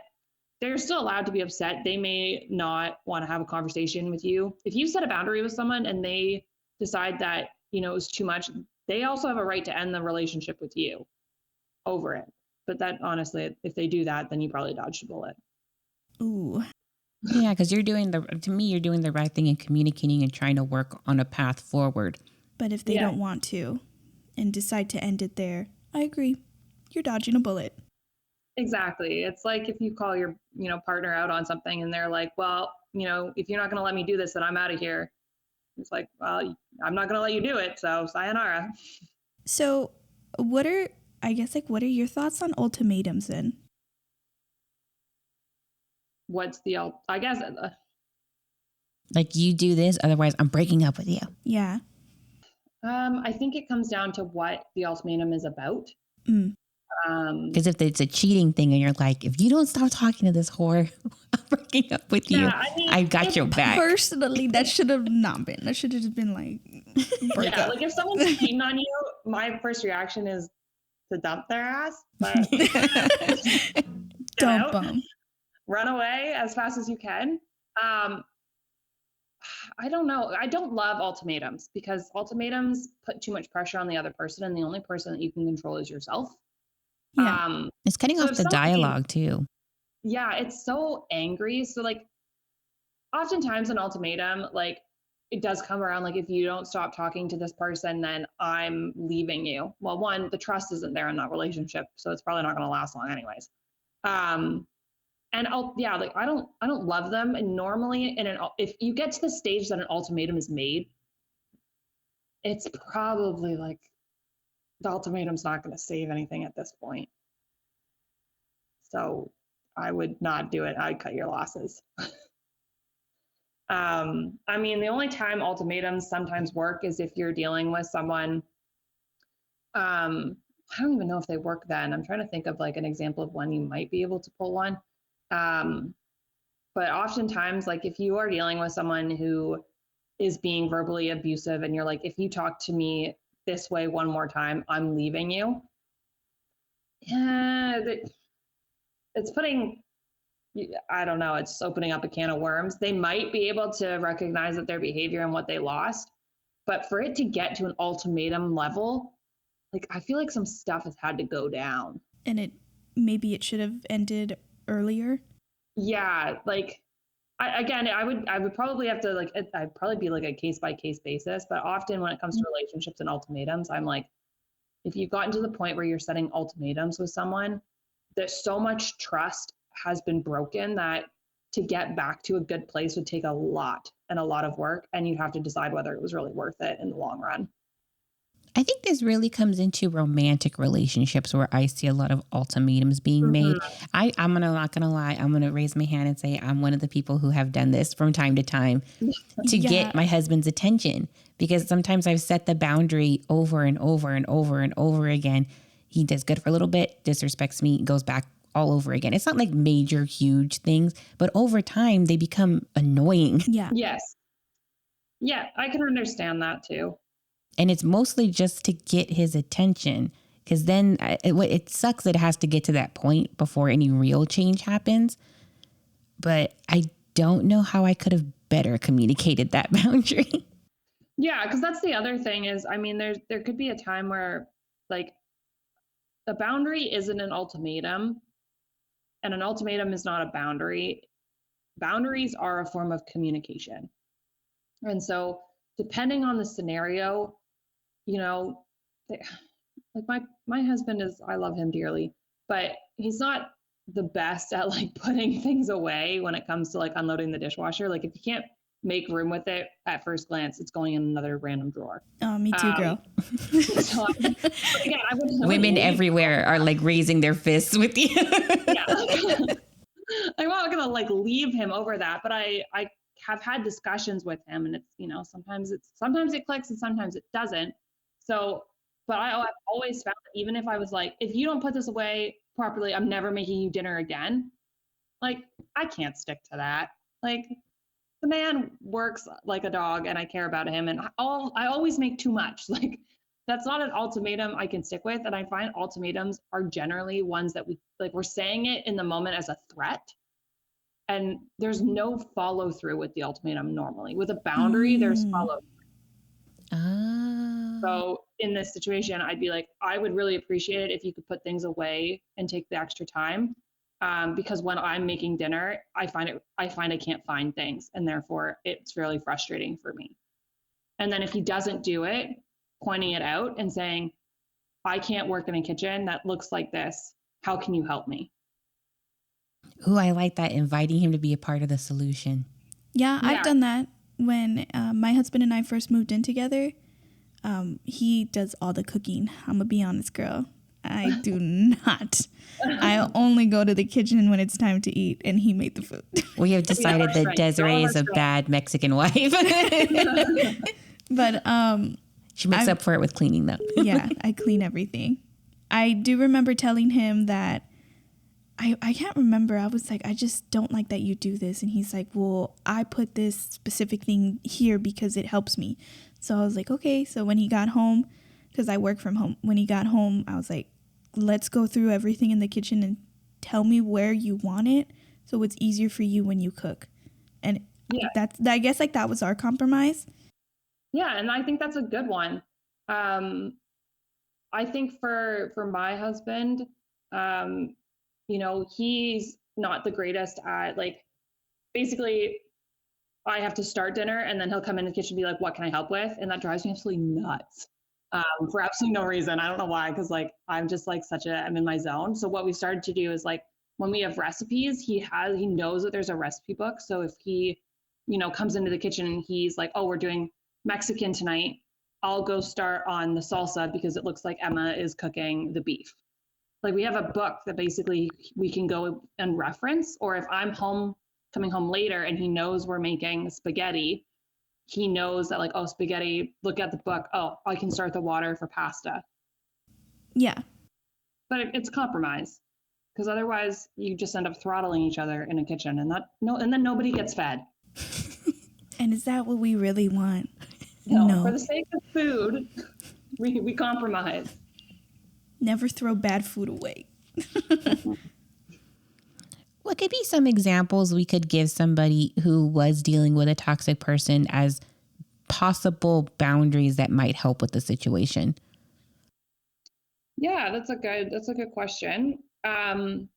they're still allowed to be upset. They may not want to have a conversation with you. If you set a boundary with someone and they decide that, it was too much, they also have a right to end the relationship with you over it. But that, honestly, if they do that, then you probably dodged a bullet. Ooh. Yeah, because you're doing the right thing and communicating and trying to work on a path forward. But if they don't want to and decide to end it there, I agree. You're dodging a bullet. Exactly. It's like if you call your, partner out on something and they're like, well, if you're not going to let me do this, then I'm out of here. It's like, well, I'm not going to let you do it. So sayonara. So what are your thoughts on ultimatums then? I guess. Like, you do this, otherwise I'm breaking up with you. Yeah. I think it comes down to what the ultimatum is about. Because if it's a cheating thing and you're like, if you don't stop talking to this whore, I'm breaking up with you. I got your back. Personally, that should have not been. That should have just been like, break up. Like if someone's cheating on you, my first reaction is to dump their ass. But dump them. Run away as fast as you can. I don't know. I don't love ultimatums because ultimatums put too much pressure on the other person, and the only person that you can control is yourself. Yeah. It's cutting off the dialogue too. Yeah, it's so angry. So like oftentimes an ultimatum, like it does come around like, if you don't stop talking to this person, then I'm leaving you. Well, one, the trust isn't there in that relationship, so it's probably not going to last long anyways. And I don't love them. And normally if you get to the stage that an ultimatum is made, it's probably like the ultimatum's not going to save anything at this point. So I would not do it. I'd cut your losses. I mean, the only time ultimatums sometimes work is if you're dealing with someone. I don't even know if they work then. I'm trying to think of like an example of when you might be able to pull one. But oftentimes, like if you are dealing with someone who is being verbally abusive and you're like, if you talk to me this way one more time, I'm leaving you. Yeah, it's putting, I don't know, it's opening up a can of worms. They might be able to recognize that their behavior and what they lost, but for it to get to an ultimatum level, like I feel like some stuff has had to go down. And maybe it should have ended earlier. Yeah, like I would probably have to I'd probably be like a case by case basis, but often when it comes to relationships and ultimatums, I'm like, if you've gotten to the point where you're setting ultimatums with someone, there's so much trust has been broken that to get back to a good place would take a lot of work, and you'd have to decide whether it was really worth it in the long run. I think this really comes into romantic relationships where I see a lot of ultimatums being made. I'm not gonna lie. I'm gonna raise my hand and say I'm one of the people who have done this from time to time to get my husband's attention, because sometimes I've set the boundary over and over and over and over again. He does good for a little bit, disrespects me, goes back all over again. It's not like major, huge things, but over time they become annoying. Yeah. Yes. Yeah, I can understand that too. And it's mostly just to get his attention, because then it sucks that it has to get to that point before any real change happens. But I don't know how I could have better communicated that boundary. Yeah, because that's the other thing is, I mean, there could be a time where like a boundary isn't an ultimatum, and an ultimatum is not a boundary. Boundaries are a form of communication. And so depending on the scenario, you know, like my husband is, I love him dearly, but he's not the best at like putting things away when it comes to like unloading the dishwasher. Like if you can't make room with it at first glance, it's going in another random drawer. Oh, me too, girl. So again, Women everywhere are like raising their fists with you. Yeah, I'm not gonna like leave him over that, but I have had discussions with him, and it's, you know, sometimes it clicks and sometimes it doesn't. So, but I've always found that even if I was like, if you don't put this away properly, I'm never making you dinner again. Like, I can't stick to that. Like, the man works like a dog and I care about him, and I always make too much. Like, that's not an ultimatum I can stick with. And I find ultimatums are generally ones that we're saying it in the moment as a threat. And there's no follow through with the ultimatum normally. With a boundary, there's follow through. So in this situation, I'd be like, I would really appreciate it if you could put things away and take the extra time. Because when I'm making dinner, I find I can't find things, and therefore it's really frustrating for me. And then if he doesn't do it, pointing it out and saying, I can't work in a kitchen that looks like this. How can you help me? Ooh, I like that. Inviting him to be a part of the solution. Yeah, I've done that when my husband and I first moved in together. He does all the cooking. I'm gonna be honest, girl. I do not. I only go to the kitchen when it's time to eat, and he made the food. We have decided that Desiree is a bad Mexican wife. But she makes up for it with cleaning, though. Yeah, I clean everything. I do remember telling him that I can't remember. I was like, I just don't like that you do this. And he's like, well, I put this specific thing here because it helps me. So I was like, okay. So when he got home, because I work from home, when he got home, I was like, let's go through everything in the kitchen and tell me where you want it so it's easier for you when you cook. And I guess like that was our compromise. Yeah, and I think that's a good one. I think for my husband, you know, he's not the greatest at like, basically I have to start dinner and then he'll come in the kitchen and be like, what can I help with? And that drives me absolutely nuts. For absolutely no reason. I don't know why, because like I'm just like I'm in my zone. So what we started to do is like when we have recipes, he knows that there's a recipe book. So if he, you know, comes into the kitchen and he's like, oh, we're doing Mexican tonight, I'll go start on the salsa because it looks like Emma is cooking the beef. Like we have a book that basically we can go and reference, or if I'm coming home later and he knows we're making spaghetti, he knows that like, oh, spaghetti, look at the book. Oh, I can start the water for pasta. Yeah. But it's compromise, because otherwise you just end up throttling each other in a kitchen and then nobody gets fed. And is that what we really want? No. For the sake of food, we compromise. Never throw bad food away. What could be some examples we could give somebody who was dealing with a toxic person as possible boundaries that might help with the situation? Yeah, that's a good question. Some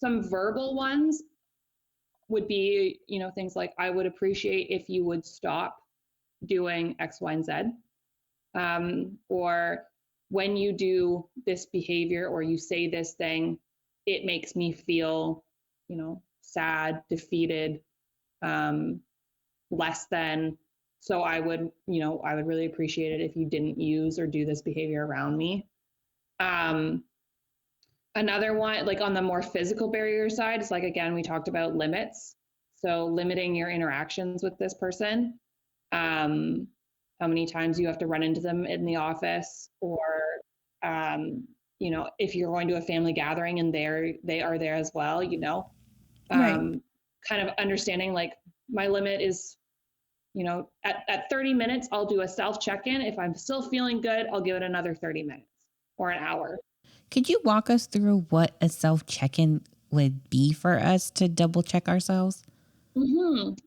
verbal ones would be, you know, things like, I would appreciate if you would stop doing X, Y, and Z. Or when you do this behavior or you say this thing, it makes me feel, you know, sad, defeated, less than. So I would really appreciate it if you didn't use or do this behavior around me. Another one, like on the more physical barrier side, is like, again, we talked about limits. So limiting your interactions with this person, how many times you have to run into them in the office, or, if you're going to a family gathering and they are there as well, Right. kind of understanding like my limit is, at 30 minutes, I'll do a self check-in. If I'm still feeling good, I'll give it another 30 minutes or an hour. Could you walk us through what a self check-in would be for us to double check ourselves?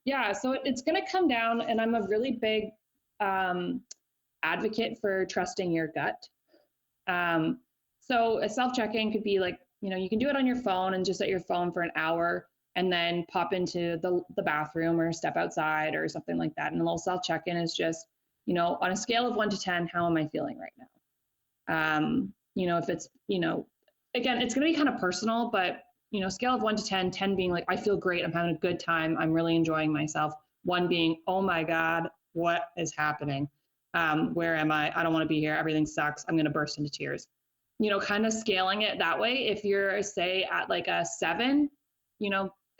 Yeah, so it's going to come down, and I'm a really big advocate for trusting your gut. So a self check-in could be like, you can do it on your phone and just set your phone for an hour and then pop into the bathroom or step outside or something like that. And a little self check-in is just, on a scale of 1 to 10, how am I feeling right now? If it's, again, it's going to be kind of personal, but, scale of 1 to 10, 10 being like, I feel great. I'm having a good time. I'm really enjoying myself. 1 being, oh my God, what is happening? Where am I? I don't want to be here. Everything sucks. I'm going to burst into tears. Kind of scaling it that way. If you're, say, at like a 7,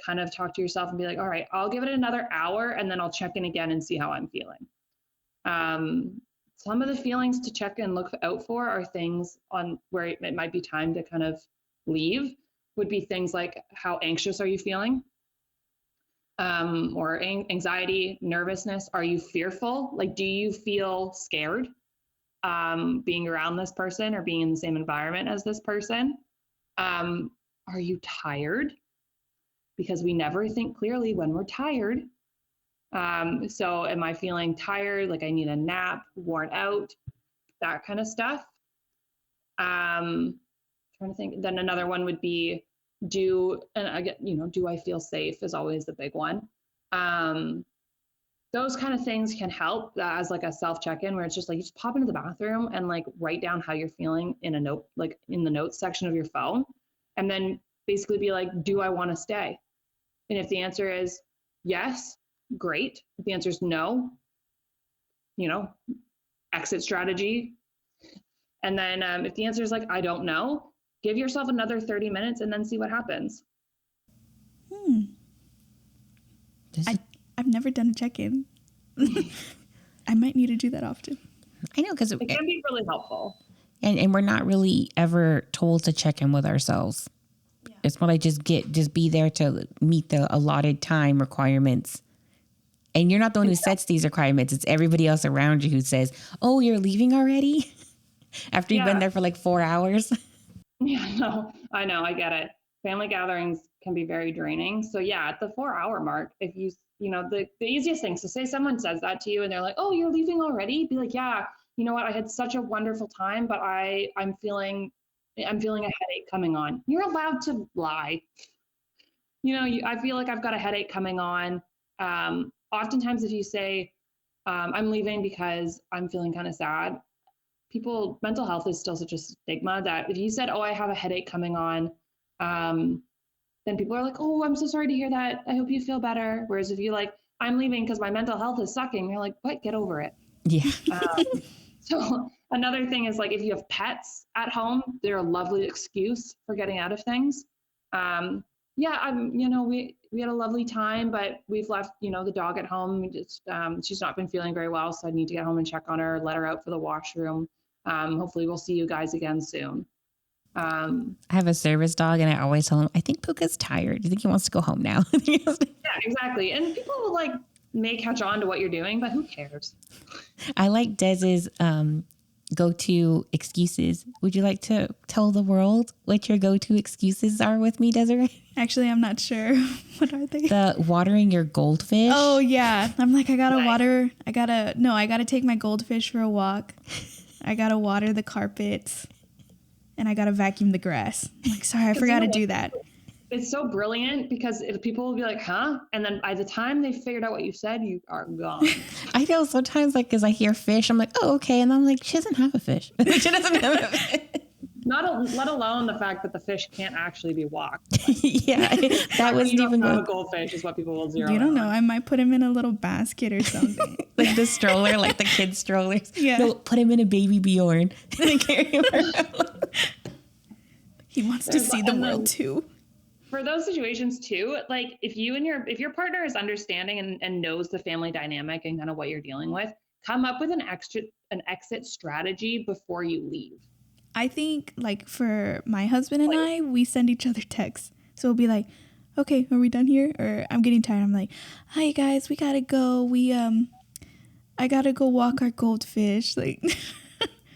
kind of talk to yourself and be like, all right, I'll give it another hour and then I'll check in again and see how I'm feeling. Some of the feelings to check and look out for are things on where it might be time to kind of leave, would be things like, how anxious are you feeling? Or anxiety, nervousness. Are you fearful? Like, do you feel scared being around this person or being in the same environment as this person? Are you tired? Because we never think clearly when we're tired. So am I feeling tired? Like I need a nap, worn out, that kind of stuff. Trying to think. Then another one would be, do I feel safe is always the big one. Those kind of things can help as like a self check-in, where it's just like, you just pop into the bathroom and like write down how you're feeling in a note, like in the notes section of your phone. And then basically be like, do I want to stay? And if the answer is yes, great. If the answer is no, exit strategy. And then if the answer is like, I don't know, give yourself another 30 minutes and then see what happens. I've never done a check-in. I might need to do that often. I know, because it can be really helpful. And we're not really ever told to check in with ourselves. Yeah. It's more like just be there to meet the allotted time requirements. And you're not the one who sets these requirements. It's everybody else around you who says, oh, you're leaving already? After you've been there for like 4 hours. Yeah, no, I know. I get it. Family gatherings can be very draining. So yeah, at the 4-hour mark, if you, the easiest thing, so say someone says that to you and they're like, oh, you're leaving already? Be like, yeah, you know what? I had such a wonderful time, but I'm feeling a headache coming on. You're allowed to lie. I feel like I've got a headache coming on. Oftentimes if you say, I'm leaving because I'm feeling kind of sad, mental health is still such a stigma that if you said, oh, I have a headache coming on, then people are like, oh, I'm so sorry to hear that. I hope you feel better. Whereas if you're like, I'm leaving because my mental health is sucking, you're like, what? Get over it. Yeah. So another thing is like, if you have pets at home, they're a lovely excuse for getting out of things. We had a lovely time, but we've left, the dog at home. She's not been feeling very well. So I need to get home and check on her, let her out for the washroom. Hopefully we'll see you guys again soon. I have a service dog and I always tell him, I think Puka's tired. Do you think he wants to go home now? Yeah, exactly. And people will may catch on to what you're doing, but who cares? I like Dez's go-to excuses. Would you like to tell the world what your go-to excuses are with me, Desiree? Actually, I'm not sure. What are they? The watering your goldfish. Oh, yeah. I'm like, I gotta take my goldfish for a walk. I gotta water the carpets. And I gotta vacuum the grass. I'm like, sorry, I forgot to do that. It's so brilliant because people will be like, huh? And then by the time they figured out what you said, you are gone. I know sometimes because I hear fish, I'm like, oh, okay. And I'm like, she doesn't have a fish. She doesn't have a fish. let alone the fact that the fish can't actually be walked. Yeah, that wasn't even a going. goldfish is what people will zero. You don't in know. on. I might put him in a little basket or something. Like the stroller, like the kids' strollers. Yeah. No, put him in a baby Bjorn and carry him around. He wants to see the world too. For those situations too, like if your partner is understanding and knows the family dynamic and kind of what you're dealing with, come up with an exit strategy before you leave. I think like for my husband and I, we send each other texts. So we'll be like, okay, are we done here? Or I'm getting tired. I'm like, hi guys, we gotta go. I gotta go walk our goldfish. Like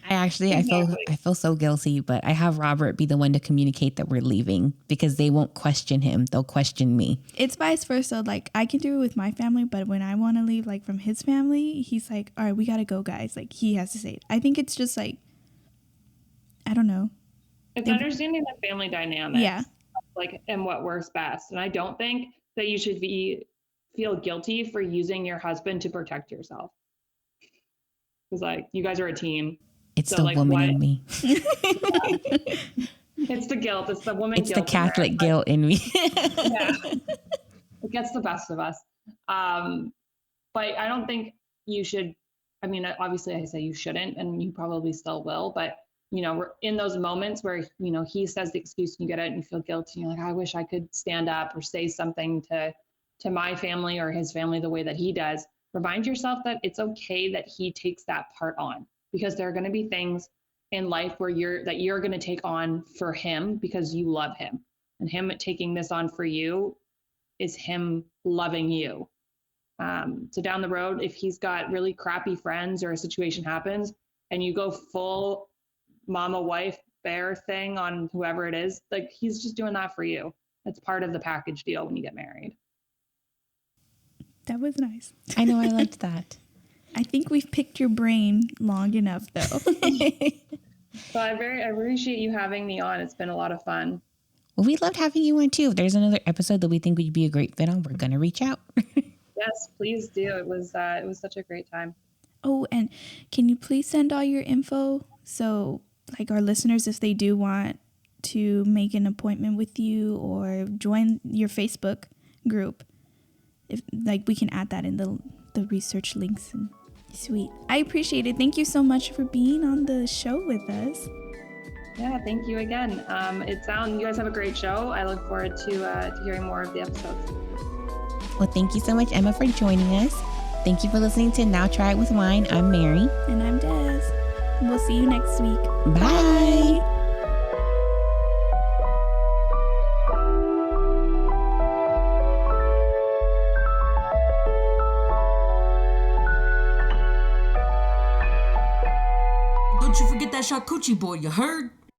I feel so guilty, but I have Robert be the one to communicate that we're leaving because they won't question him. They'll question me. it's vice versa. Like I can do it with my family, but when I want to leave like from his family, he's like, all right, we gotta go guys. Like he has to say it. I think it's just like, I don't know. It's understanding the family dynamics. Yeah. Like, and what works best. And I don't think that you should feel guilty for using your husband to protect yourself. Because like, you guys are a team. It's the woman in me. It's the guilt. It's the woman It's guilt. the Catholic guilt in me. Yeah. It gets the best of us. But I don't think you should, I mean, obviously I say you shouldn't, and you probably still will, but we're in those moments where, he says the excuse and you get it and you feel guilty and you're like, I wish I could stand up or say something to my family or his family the way that he does. Remind yourself that it's okay that he takes that part on, because there are going to be things in life where you're going to take on for him because you love him, and him taking this on for you is him loving you. So down the road, if he's got really crappy friends or a situation happens and you go full mama wife bear thing on whoever it is, like he's just doing that for you. It's part of the package deal when you get married. That was nice. I know, I liked that. I think we've picked your brain long enough though. So I appreciate you having me on. It's been a lot of fun. Well, we loved having you on too. If there's another episode that we think would be a great fit on, we're going to reach out. Yes, please do. It was such a great time. Oh, and can you please send all your info so like our listeners, if they do want to make an appointment with you or join your Facebook group, if like we can add that in the research links. And sweet. I appreciate it. Thank you so much for being on the show with us. Yeah, thank you again. You guys have a great show. I look forward to hearing more of the episodes. Well, thank you so much, Emma, for joining us. Thank you for listening to Now Try It With Wine. I'm Mary. And I'm Des. We'll see you next week. Bye. Don't you forget that charcuterie board, you heard?